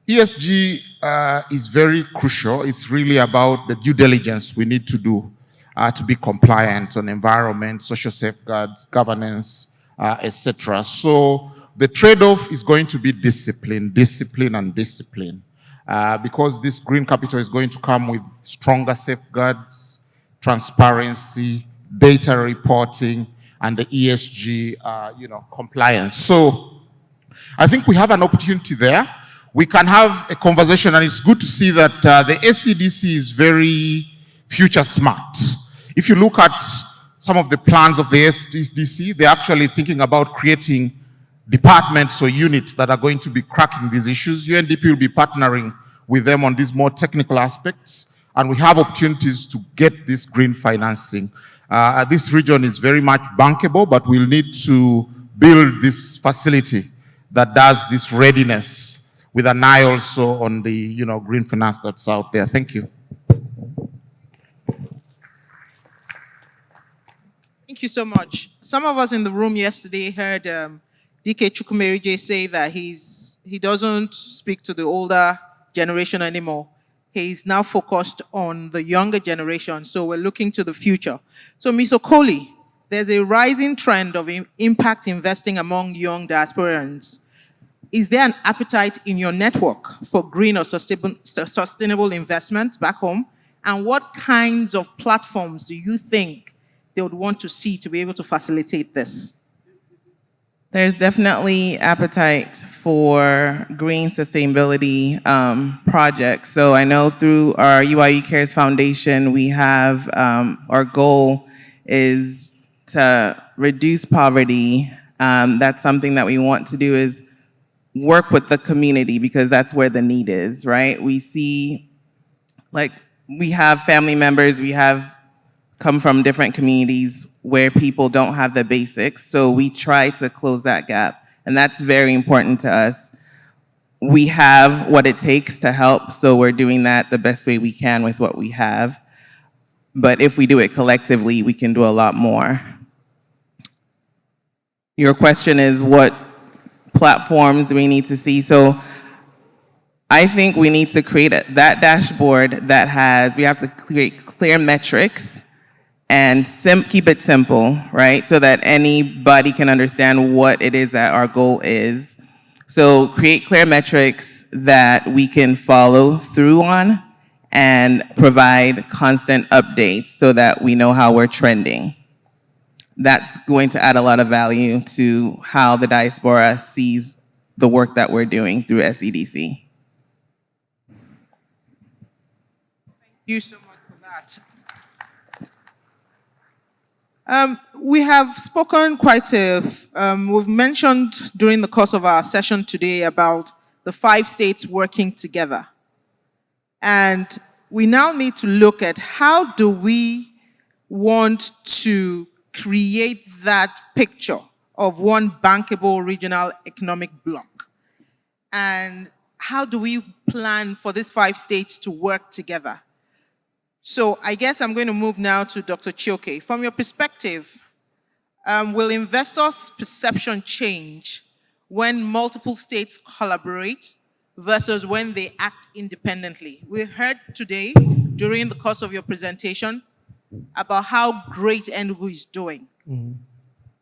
ESG is very crucial. It's really about the due diligence we need to do to be compliant on environment, social safeguards, governance, etc. So the trade-off is going to be discipline, discipline, and discipline. Because this green capital is going to come with stronger safeguards, transparency, data reporting, and the ESG, compliance. So I think we have an opportunity there. We can have a conversation, and it's good to see that the SEDC is very future smart. If you look at some of the plans of the SEDC, they're actually thinking about creating departments or units that are going to be cracking these issues. UNDP will be partnering with them on these more technical aspects, and we have opportunities to get this green financing. This region is very much bankable, but we'll need to build this facility that does this readiness with an eye also on the green finance that's out there. Thank you. Thank you so much. Some of us in the room yesterday heard DK Chukwumerije say that he doesn't speak to the older generation anymore. He's now focused on the younger generation, so we're looking to the future. So, Ms. Okoli, there's a rising trend of impact investing among young diasporans. Is there an appetite in your network for green or sustainable investment back home? And what kinds of platforms do you think they would want to see to be able to facilitate this? There's definitely appetite for green sustainability projects. So I know through our UIU Cares Foundation, we have, our goal is to reduce poverty. That's something that we want to do, is work with the community, because that's where the need is, right? We see, like, we have family members, we have come from different communities where people don't have the basics. So we try to close that gap. And that's very important to us. We have what it takes to help, so we're doing that the best way we can with what we have. But if we do it collectively, we can do a lot more. Your question is what platforms do we need to see? So I think we need to create that dashboard that has, we have to create clear metrics and keep it simple, right? So that anybody can understand what it is that our goal is. So create clear metrics that we can follow through on and provide constant updates so that we know how we're trending. That's going to add a lot of value to how the diaspora sees the work that we're doing through SEDC. Thank you so much for that. We have spoken we've mentioned during the course of our session today about the 5 states working together. And we now need to look at how do we want to create that picture of one bankable regional economic bloc. And how do we plan for these 5 states to work together? So I guess I'm going to move now to Dr. Chioke. From your perspective, will investors' perception change when multiple states collaborate versus when they act independently? We heard today, during the course of your presentation, about how great Enugu is doing. Mm-hmm.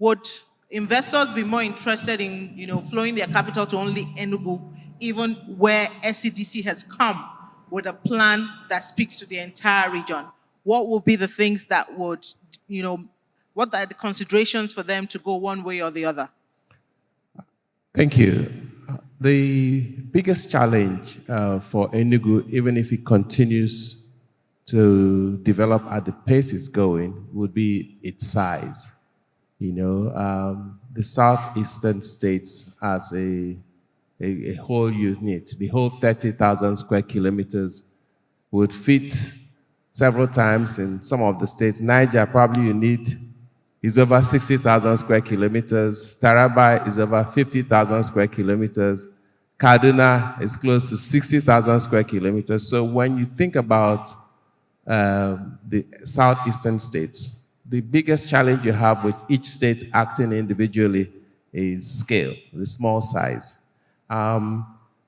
Would investors be more interested in, flowing their capital to only Enugu, even where SEDC has come with a plan that speaks to the entire region? What will be the things that would, what are the considerations for them to go one way or the other? Thank you. The biggest challenge for Enugu, even if it continues to develop at the pace it's going, would be its size. The southeastern states as a whole unit, the whole 30,000 square kilometers would fit several times in some of the states. Niger, probably is over 60,000 square kilometers. Taraba is over 50,000 square kilometers. Kaduna is close to 60,000 square kilometers. So when you think about the southeastern states, the biggest challenge you have with each state acting individually is scale, the small size.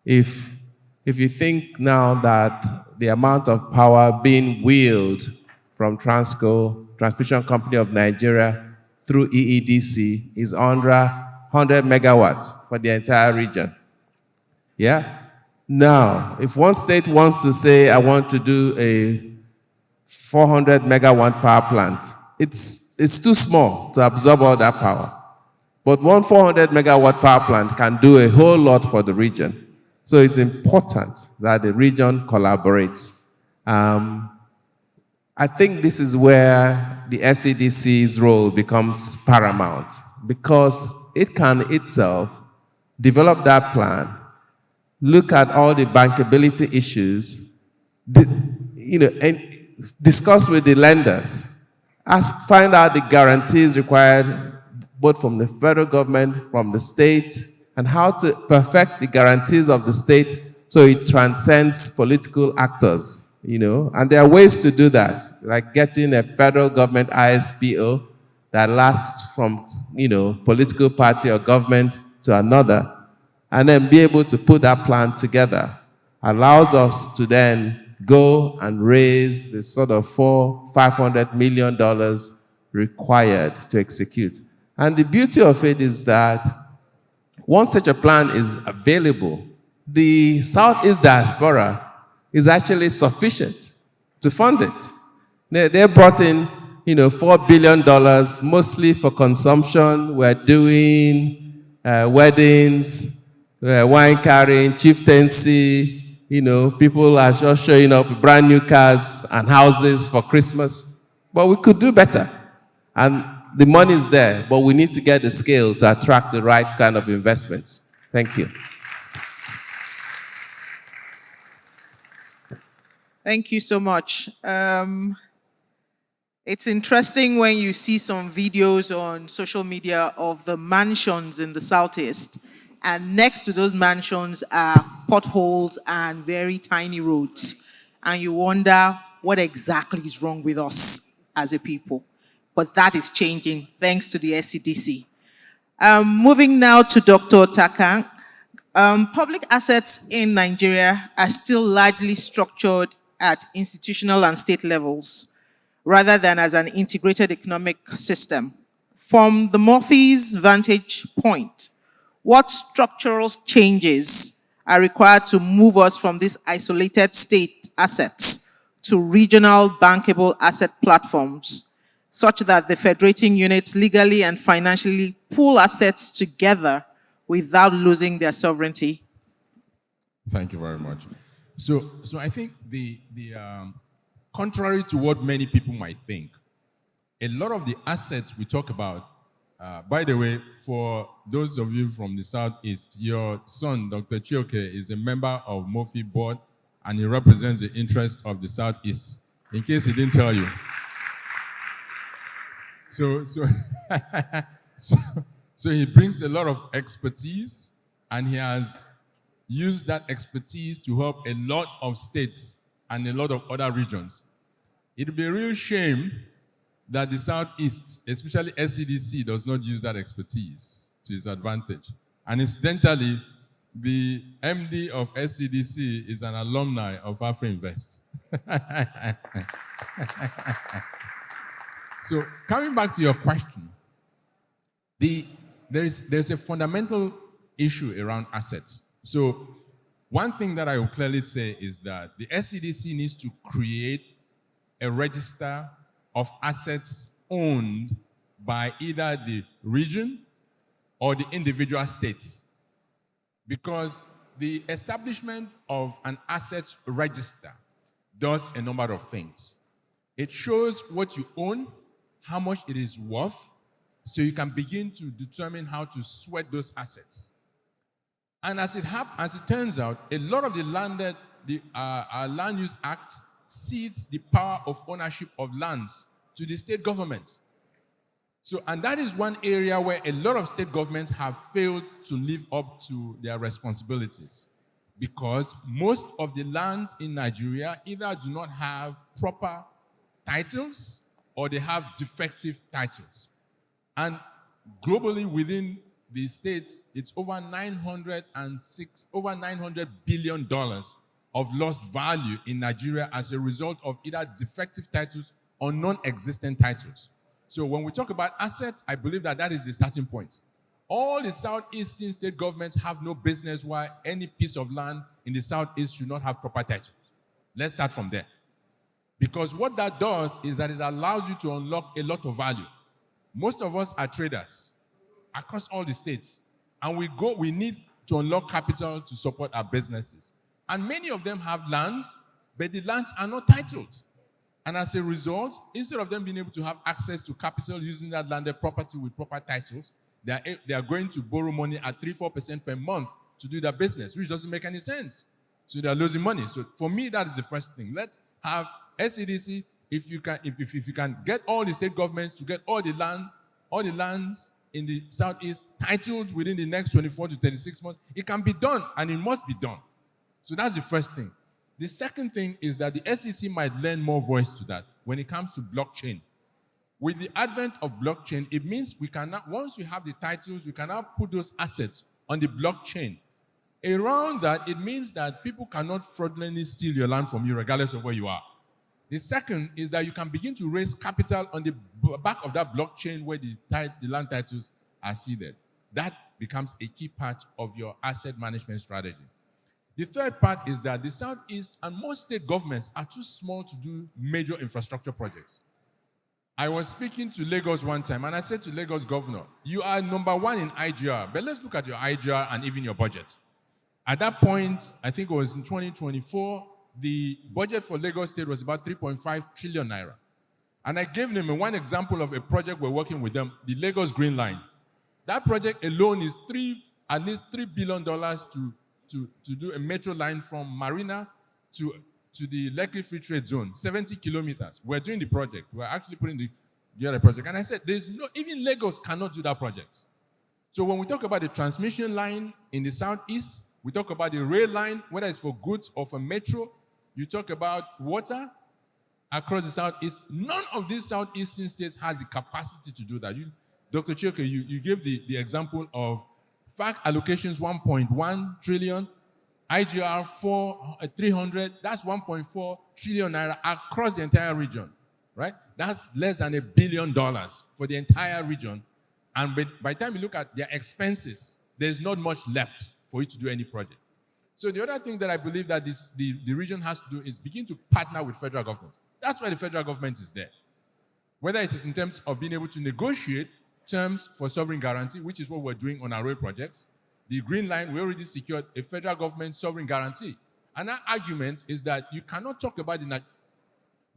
If you think now that the amount of power being wheeled from Transco, Transmission Company of Nigeria, through EEDC is under 100 megawatts for the entire region. Yeah? Now, if one state wants to say, I want to do a 400 megawatt power plant, it's too small to absorb all that power. But one 400 megawatt power plant can do a whole lot for the region. So it's important that the region collaborates. I think this is where the SEDC's role becomes paramount, because it can itself develop that plan, look at all the bankability issues, and discuss with the lenders, find out the guarantees required both from the federal government, from the state, and how to perfect the guarantees of the state so it transcends political actors. And there are ways to do that, like getting a federal government ISPO that lasts from, political party or government to another, and then be able to put that plan together, allows us to then go and raise the sort of $500 million required to execute. And the beauty of it is that once such a plan is available, the Southeast diaspora is actually sufficient to fund it. They brought in, $4 billion, mostly for consumption. We're doing weddings, wine carrying, chieftaincy. People are just showing up with brand new cars and houses for Christmas. But we could do better. And the money is there, but we need to get the scale to attract the right kind of investments. Thank you. Thank you so much. It's interesting when you see some videos on social media of the mansions in the Southeast, and next to those mansions are potholes and very tiny roads. And you wonder what exactly is wrong with us as a people. But that is changing thanks to the SEDC. Moving now to Dr. Takang. Public assets in Nigeria are still largely structured at institutional and state levels, rather than as an integrated economic system. From the Murphy's vantage point, what structural changes are required to move us from these isolated state assets to regional bankable asset platforms, such that the federating units legally and financially pool assets together without losing their sovereignty? Thank you very much. So I think the contrary to what many people might think, a lot of the assets we talk about, by the way, for those of you from the Southeast, your son, Dr. Chioke, is a member of Murphy Board, and he represents the interest of the Southeast, in case he didn't tell you. So he brings a lot of expertise, and he has used that expertise to help a lot of states and a lot of other regions. It would be a real shame that the Southeast, especially SEDC, does not use that expertise to its advantage. And incidentally, the MD of SEDC is an alumni of AfroInvest. So coming back to your question, there's a fundamental issue around assets. So one thing that I will clearly say is that the SEDC needs to create a register of assets owned by either the region or the individual states. Because the establishment of an assets register does a number of things. It shows what you own, how much it is worth, so you can begin to determine how to sweat those assets. And as it turns out, a lot of our Land Use Act cedes the power of ownership of lands to the state government. So, and that is one area where a lot of state governments have failed to live up to their responsibilities, because most of the lands in Nigeria either do not have proper titles or they have defective titles. And globally, within the states, it's over $900 billion of lost value in Nigeria as a result of either defective titles or non-existent titles. So when we talk about assets, I believe that that is the starting point. All the southeastern state governments have no business why any piece of land in the southeast should not have proper titles. Let's start from there. Because what that does is that it allows you to unlock a lot of value. Most of us are traders across all the states. And we need to unlock capital to support our businesses. And many of them have lands, but the lands are not titled. And as a result, instead of them being able to have access to capital using that landed property with proper titles, they are going to borrow money at 3-4% per month to do their business, which doesn't make any sense. So they are losing money. So for me, that is the first thing. Let's have SEDC. If you can get all the state governments to get all the lands in the southeast titled within the next 24 to 36 months, it can be done, and it must be done. So that's the first thing. The second thing is that the SEC might lend more voice to that when it comes to blockchain. With the advent of blockchain, it means we can now, once we have the titles, we can now put those assets on the blockchain. Around that, it means that people cannot fraudulently steal your land from you regardless of where you are. The second is that you can begin to raise capital on the back of that blockchain where the land titles are seeded. That becomes a key part of your asset management strategy. The third part is that the Southeast and most state governments are too small to do major infrastructure projects. I was speaking to Lagos one time, and I said to Lagos governor, you are number one in IGR, but let's look at your IGR and even your budget. At that point, I think it was in 2024, the budget for Lagos State was about 3.5 trillion naira. And I gave them one example of a project we're working with them, the Lagos Green Line. That project alone is at least $3 billion to do a metro line from Marina to the Lekki Free Trade Zone, 70 kilometers. We're doing the project. We're actually putting together the project. And I said, even Lagos cannot do that project. So when we talk about the transmission line in the southeast, we talk about the rail line, whether it's for goods or for metro. You talk about water across the southeast. None of these southeastern states has the capacity to do that. Dr. Chioke, you gave the example of FAC allocations 1.1 trillion, IGR 300, that's 1.4 trillion naira across the entire region, right? That's less than $1 billion for the entire region. And by the time you look at their expenses, there's not much left for you to do any project. So the other thing that I believe that the region has to do is begin to partner with federal government. That's why the federal government is there. Whether it is in terms of being able to negotiate terms for sovereign guarantee, which is what we're doing on our road projects. The Green Line, we already secured a federal government sovereign guarantee. And that argument is that you cannot talk about it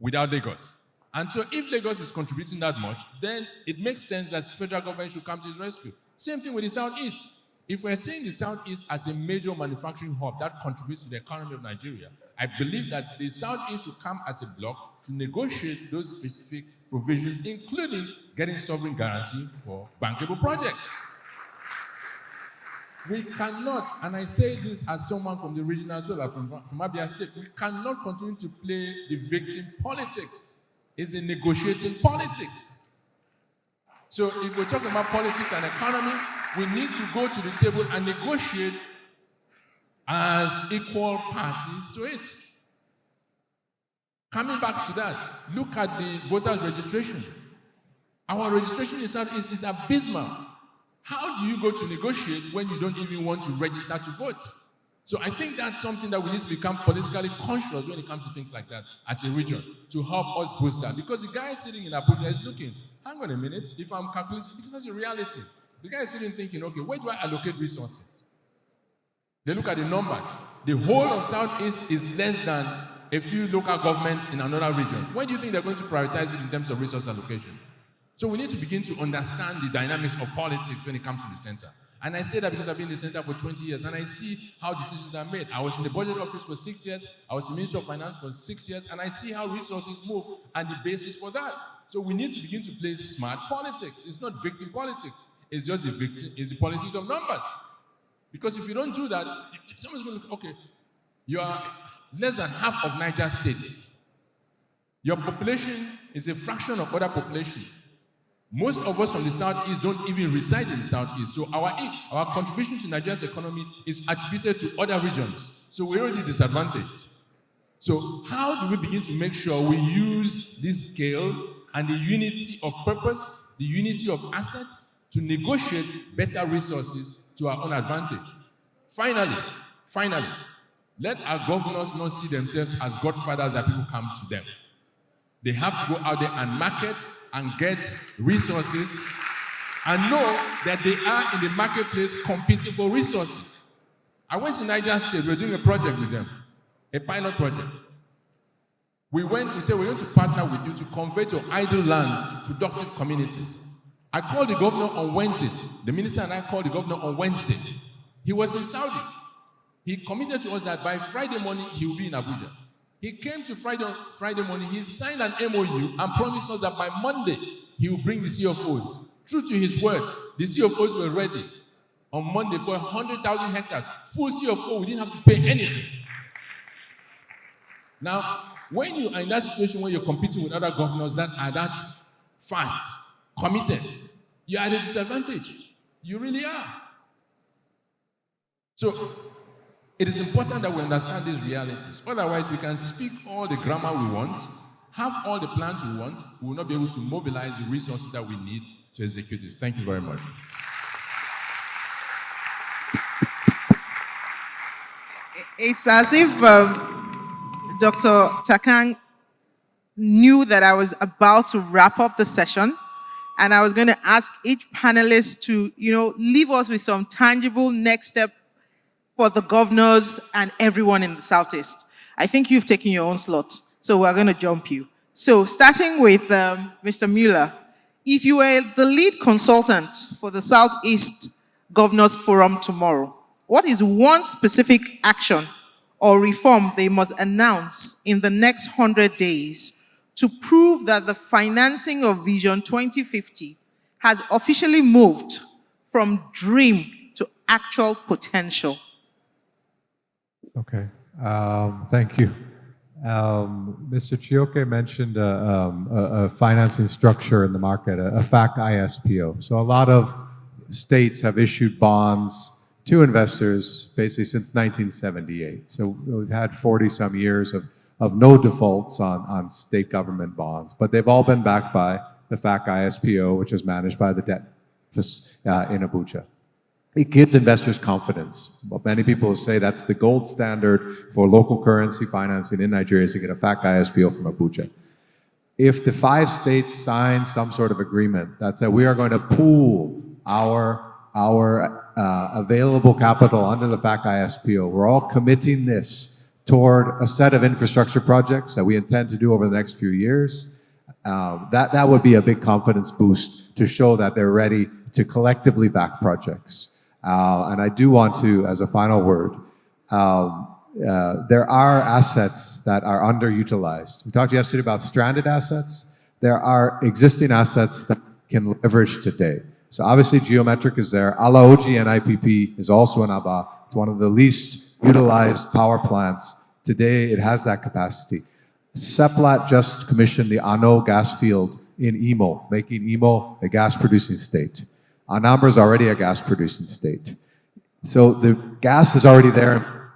without Lagos. And so if Lagos is contributing that much, then it makes sense that the federal government should come to its rescue. Same thing with the Southeast. If we're seeing the Southeast as a major manufacturing hub that contributes to the economy of Nigeria, I believe that the Southeast should come as a bloc to negotiate those specific provisions, including getting sovereign guarantee for bankable projects. We cannot, and I say this as someone from the region as well, from Abia State, we cannot continue to play the victim politics. It's a negotiating politics. So if we're talking about politics and economy, we need to go to the table and negotiate as equal parties to it. Coming back to that, look at the voters' registration. Our registration in Southeast is abysmal. How do you go to negotiate when you don't even want to register to vote? So I think that's something that we need to become politically conscious when it comes to things like that as a region to help us boost that. Because the guy sitting in Abuja is looking, hang on a minute, if I'm calculating, because that's a reality. The guy is sitting thinking, okay, where do I allocate resources? They look at the numbers. The whole of Southeast is less than a few local governments in another region. Where do you think they're going to prioritize it in terms of resource allocation? So we need to begin to understand the dynamics of politics when it comes to the center. And I say that because I've been in the center for 20 years and I see how decisions are made. I was in the budget office for 6 years. I was in the Ministry of Finance for 6 years. And I see how resources move and the basis for that. So we need to begin to play smart politics. It's not victim politics. It's just the politics of numbers. Because if you don't do that, someone's going to look, okay, you are less than half of Niger State. Your population is a fraction of other population. Most of us from the Southeast don't even reside in the Southeast. So our contribution to Nigeria's economy is attributed to other regions. So we're already disadvantaged. So how do we begin to make sure we use this scale and the unity of purpose, the unity of assets to negotiate better resources to our own advantage? Finally, let our governors not see themselves as godfathers that people come to them. They have to go out there and market and get resources and know that they are in the marketplace competing for resources. I went to Niger State. We're doing a project with them, a pilot project. We said we're going to partner with you to convert your idle land to productive communities. I called the governor on Wednesday. The minister and I called the governor on Wednesday. He was in Saudi. He committed to us that by Friday morning he will be in Abuja. He came to Friday morning, he signed an MOU and promised us that by Monday, he will bring the CFOs. True to his word, the CFOs were ready on Monday for 100,000 hectares. Full CFO, we didn't have to pay anything. Now, when you are in that situation where you're competing with other governors that are that fast, committed, you are at a disadvantage. You really are. So, it is important that we understand these realities. Otherwise, we can speak all the grammar we want, have all the plans we want, we will not be able to mobilize the resources that we need to execute this. Thank you very much. It's as if Dr. Takang knew that I was about to wrap up the session, and I was going to ask each panelist to, leave us with some tangible next step for the governors and everyone in the Southeast. I think you've taken your own slot, so we're going to jump you. So starting with Mr. Mueller, if you were the lead consultant for the Southeast Governors Forum tomorrow, what is one specific action or reform they must announce in the next 100 days to prove that the financing of Vision 2050 has officially moved from dream to actual potential? Okay, thank you. Mr. Chioke mentioned a financing structure in the market, a FAC ISPO. So a lot of states have issued bonds to investors basically since 1978. So we've had 40-some years of no defaults on state government bonds, but they've all been backed by the FAC ISPO, which is managed by the debt office in Abuja. It gives investors confidence. Well, many people say that's the gold standard for local currency financing in Nigeria is to get a FAC ISPO from Abuja. If the 5 states sign some sort of agreement that said we are going to pool our available capital under the FAC ISPO, we're all committing this toward a set of infrastructure projects that we intend to do over the next few years, that would be a big confidence boost to show that they're ready to collectively back projects. And I do want to, as a final word, there are assets that are underutilized. We talked yesterday about stranded assets. There are existing assets that can leverage today. So obviously Geometric is there. Alaoji and IPP is also in Aba. It's one of the least utilized power plants. Today it has that capacity. Seplat just commissioned the Ano gas field in Imo, making Imo a gas-producing state. Anambra is already a gas-producing state. So the gas is already there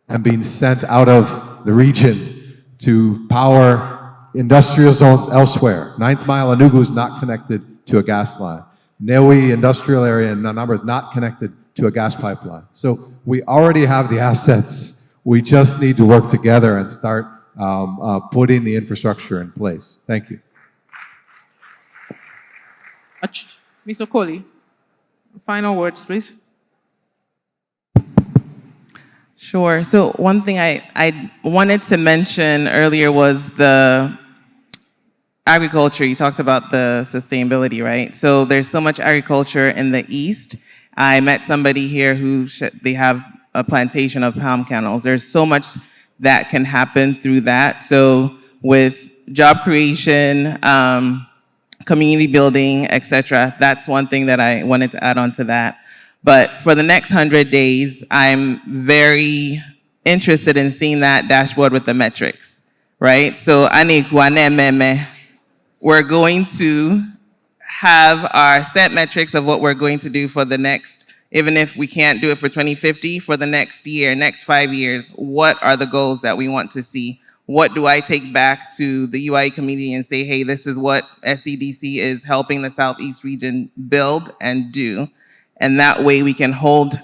and being sent out of the region to power industrial zones elsewhere. 9th Mile Enugu is not connected to a gas line. Newi industrial area in Anambra is not connected to a gas pipeline. So we already have the assets. We just need to work together and start putting the infrastructure in place. Thank you. Ms. Okoli, final words, please. Sure. So one thing I wanted to mention earlier was the agriculture. You talked about the sustainability, right? So there's so much agriculture in the East. I met somebody here who they have a plantation of palm kernels. There's so much that can happen through that. So with job creation, community building, etc., that's one thing that I wanted to add on to that. But for the next 100 days, I'm very interested in seeing that dashboard with the metrics, right? So we're going to have our set metrics of what we're going to do for the next, even if we can't do it for 2050, for the next year, next 5 years, what are the goals that we want to see? What do I take back to the UIE community and say, hey, this is what SEDC is helping the Southeast region build and do? And that way we can hold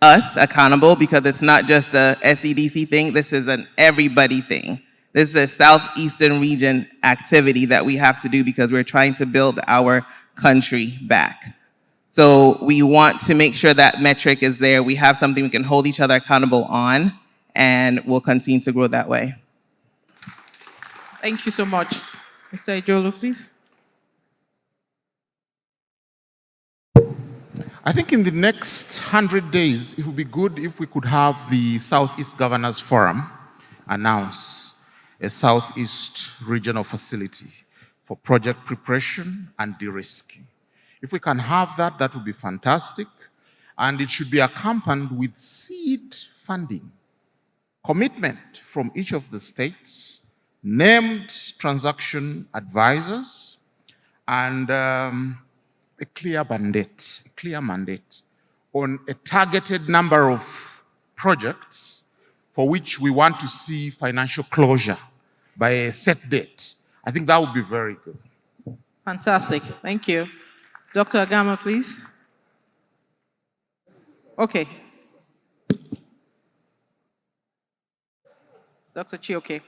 us accountable, because it's not just a SEDC thing, this is an everybody thing. This is a Southeastern region activity that we have to do because we're trying to build our country back. So we want to make sure that metric is there. We have something we can hold each other accountable on, and we'll continue to grow that way. Thank you so much. Mr. Ijolo, please. I think in the next 100 days, it would be good if we could have the Southeast Governors Forum announce a Southeast regional facility for project preparation and de-risking. If we can have that, that would be fantastic. And it should be accompanied with seed funding, commitment from each of the states, named transaction advisors, and a clear mandate on a targeted number of projects for which we want to see financial closure by a set date. I think that would be very good. Fantastic. Thank you. Dr. Agama, please. Okay. Dr. Chioke.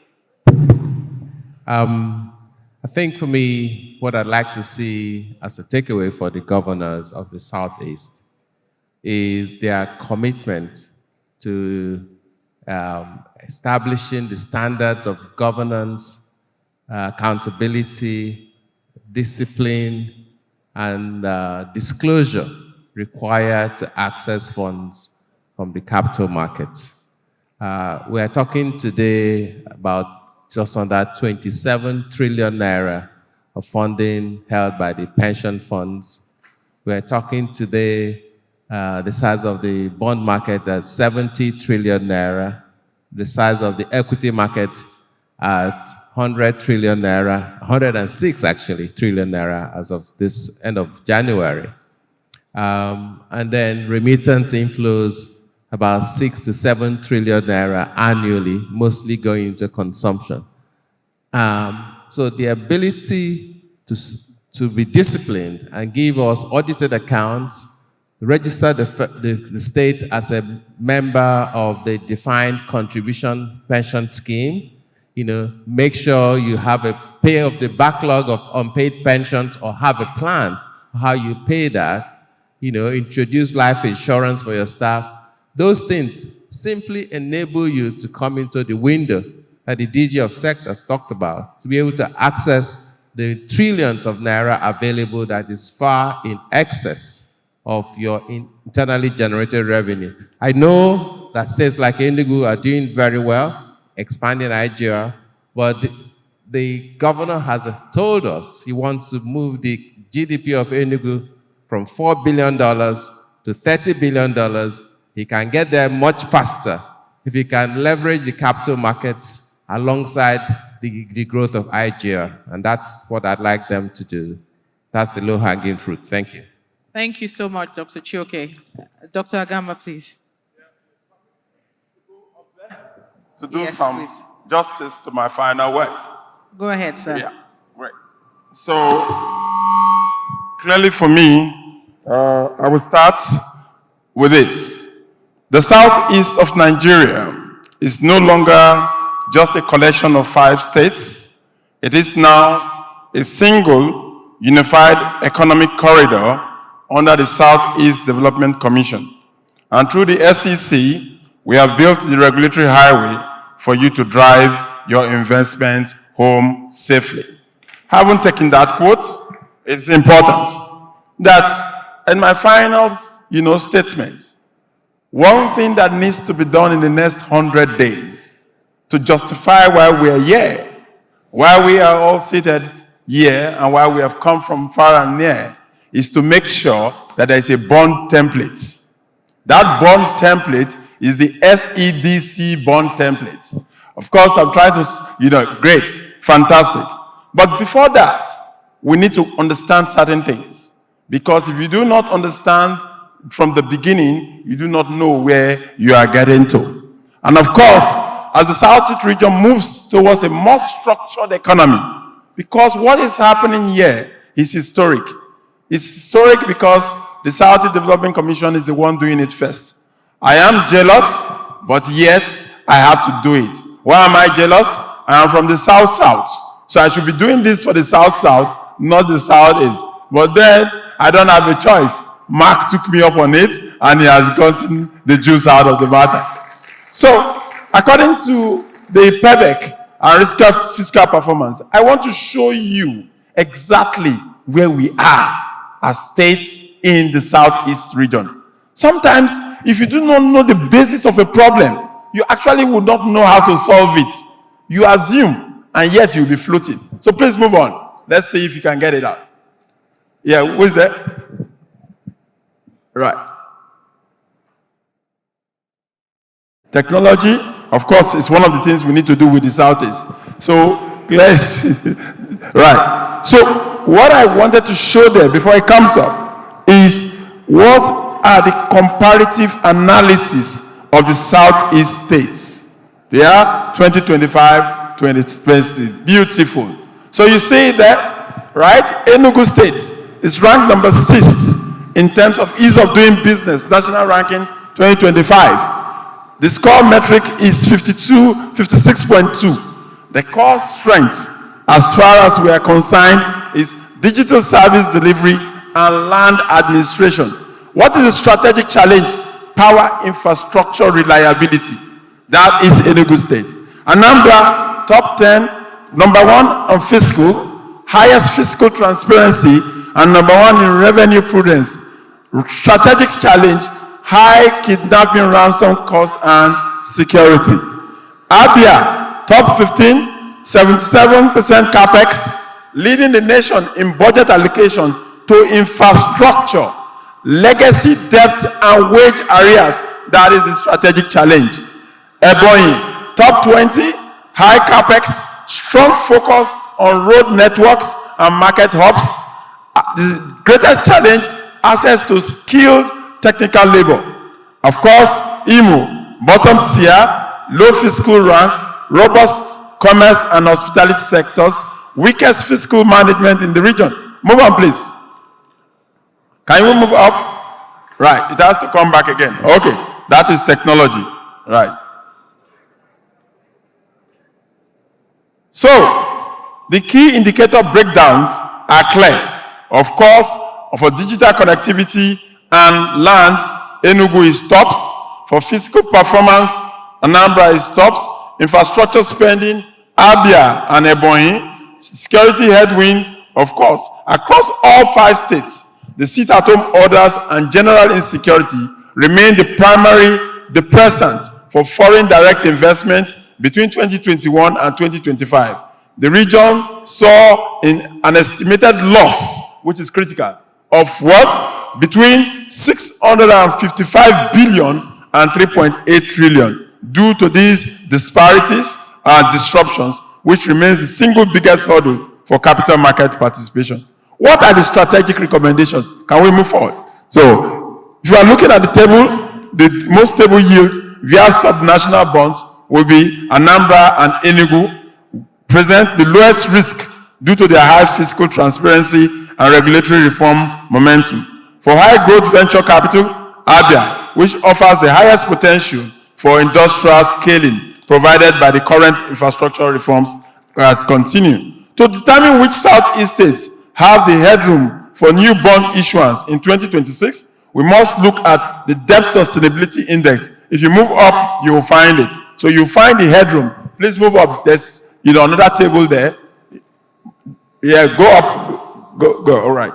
I think for me, what I'd like to see as a takeaway for the governors of the Southeast is their commitment to establishing the standards of governance, accountability, discipline, and disclosure required to access funds from the capital markets. We are talking today about just under 27 trillion naira of funding held by the pension funds. We are talking today the size of the bond market at 70 trillion naira, the size of the equity market at 100 trillion naira, 106 actually trillion naira as of this end of January. And then remittance inflows about 6 to 7 trillion naira annually, mostly going into consumption. So the ability to be disciplined and give us audited accounts, register the state as a member of the defined contribution pension scheme, make sure you have a pay of the backlog of unpaid pensions, or have a plan how you pay that, introduce life insurance for your staff. Those things simply enable you to come into the window that the DG of sectors talked about, to be able to access the trillions of naira available that is far in excess of your internally generated revenue. I know that states like Enugu are doing very well, expanding IGR, but the governor has told us he wants to move the GDP of Enugu from $4 billion to $30 billion. He can get there much faster if he can leverage the capital markets alongside the growth of IGR. And that's what I'd like them to do. That's the low-hanging fruit. Thank you. Thank you so much, Dr. Chioke. Dr. Agama, please. To do some justice to my final word. Go ahead, sir. Yeah, great. So, clearly for me, I will start with this. The southeast of Nigeria is no longer just a collection of 5 states. It is now a single unified economic corridor under the Southeast Development Commission. And through the SEC, we have built the regulatory highway for you to drive your investment home safely. Having taken that quote, it's important that in my final, statement, one thing that needs to be done in the next 100 days to justify why we are here, why we are all seated here, and why we have come from far and near, is to make sure that there is a bond template. That bond template is the SEDC bond template. Of course, I'm trying to, great, fantastic. But before that, we need to understand certain things. Because if you do not understand from the beginning, you do not know where you are getting to. And of course, as the Southeast region moves towards a more structured economy, because what is happening here is historic. It's historic because the Southeast Development Commission is the one doing it first. I am jealous, but yet I have to do it. Why am I jealous? I am from the South-South. So I should be doing this for the South-South, not the South-East. But then I don't have a choice. Mark took me up on it, and he has gotten the juice out of the matter. So, according to the PEBEC and fiscal performance, I want to show you exactly where we are as states in the Southeast region. Sometimes, if you do not know the basis of a problem, you actually would not know how to solve it. You assume, and yet you'll be floating. So please move on. Let's see if you can get it out. Yeah, who is there? Right. Technology, of course, is one of the things we need to do with the Southeast. So, let's, right. So, what I wanted to show there before it comes up is what are the comparative analysis of the Southeast states. They are 2025, 2020. Beautiful. So, you see that, right? Enugu State is ranked number 6th in terms of ease of doing business, national ranking 2025. The score metric is 56.2. The core strength, as far as we are concerned, is digital service delivery and land administration. What is the strategic challenge? Power infrastructure reliability. That is Enugu State. Anambra, top 10, number 1 on fiscal, highest fiscal transparency, and number 1 in revenue prudence. Strategic challenge, high kidnapping, ransom cost, and security. Abia, top 15, 77% capex, leading the nation in budget allocation to infrastructure, legacy debt, and wage arrears. That is the strategic challenge. Ebonyi, top 20, high capex, strong focus on road networks and market hubs. The greatest challenge, access to skilled technical labor. Of course, Imo, bottom tier, low fiscal rank, robust commerce and hospitality sectors, weakest fiscal management in the region. Move on, please. Can you move up? Right, it has to come back again. Okay, that is technology. Right. So, the key indicator breakdowns are clear. Of course, for digital connectivity and land, Enugu is tops. For fiscal performance, Anambra is tops. Infrastructure spending, Abia and Ebonyi. Security headwind, of course. Across all 5 states, the sit-at-home orders and general insecurity remain the primary depressants for foreign direct investment between 2021 and 2025. The region saw an estimated loss, which is critical, of what? Between 655 billion and 3.8 trillion due to these disparities and disruptions, which remains the single biggest hurdle for capital market participation. What are the strategic recommendations? Can we move forward? So, if you are looking at the table, the most stable yield via subnational bonds will be Anambra and Enugu, present the lowest risk due to their high fiscal transparency and regulatory reform momentum. For high growth venture capital, Abia, which offers the highest potential for industrial scaling provided by the current infrastructure reforms that continue. To determine which Southeast states have the headroom for new bond issuance in 2026, we must look at the debt sustainability index. If you move up, you will find it. So you find the headroom. Please move up. There's another table there. Yeah, go up. Go. All right.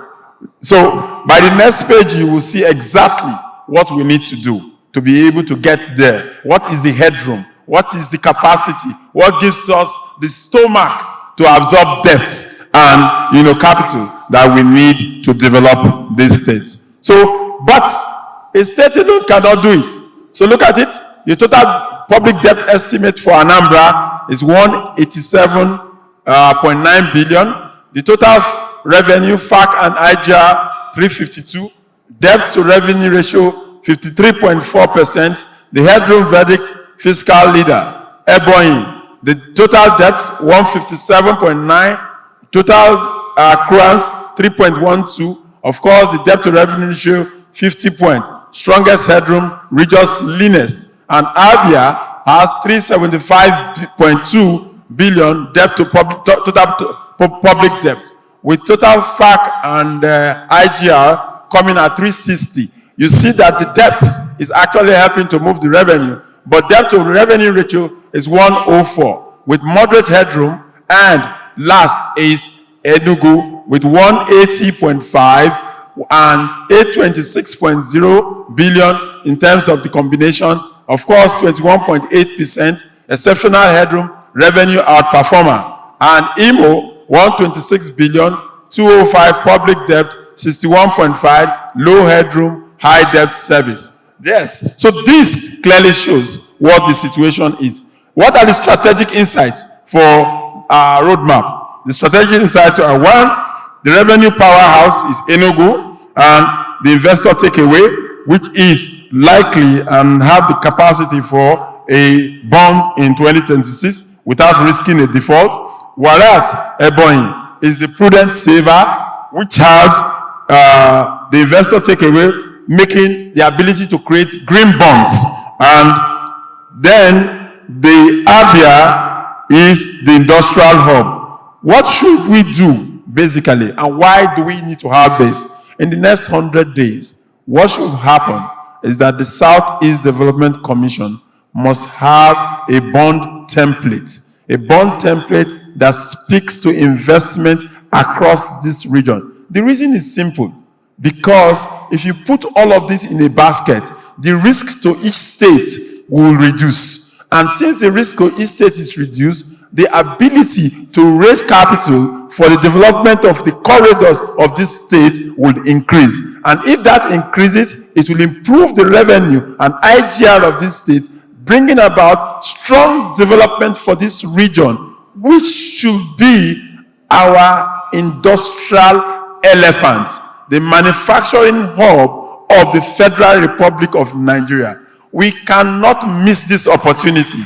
So by the next page, you will see exactly what we need to do to be able to get there. What is the headroom? What is the capacity? What gives us the stomach to absorb debt and capital that we need to develop these states? So, but a state alone cannot do it. So look at it. The total public debt estimate for Anambra is 187.9 billion. The total revenue, FAC and IGR 352, debt to revenue ratio 53.4%, the headroom verdict, fiscal leader, Ebonyi, the total debt 157.9, total accruance 3.12, of course the debt to revenue ratio 50 point, strongest headroom, region's leanest, and Abia has 375.2 billion debt to total public debt, with total FAC and IGR coming at 360. You see that the debt is actually helping to move the revenue, but debt to revenue ratio is 104 with moderate headroom, and last is Enugu with 180.5 and 826.0 billion in terms of the combination. Of course, 21.8% exceptional headroom, revenue outperformer, and Imo 126 billion, 205 public debt, 61.5 low headroom, high debt service. Yes, so this clearly shows what the situation is. What are the strategic insights for our roadmap? The strategic insights are: one, the revenue powerhouse is Enugu and the investor takeaway, which is likely and have the capacity for a bond in 2026 without risking a default, whereas Ebonyi is the prudent saver, which has the investor takeaway, making the ability to create green bonds, and then the Abia is the industrial hub. What should we do, basically, and why do we need to have this? In the next 100 days, what should happen is that the Southeast Development Commission must have a bond template that speaks to investment across this region. The reason is simple, because if you put all of this in a basket, the risk to each state will reduce. And since the risk to each state is reduced, the ability to raise capital for the development of the corridors of this state will increase. And if that increases, it will improve the revenue and IGR of this state, bringing about strong development for this region, which should be our industrial elephant, the manufacturing hub of the Federal Republic of Nigeria. We cannot miss this opportunity.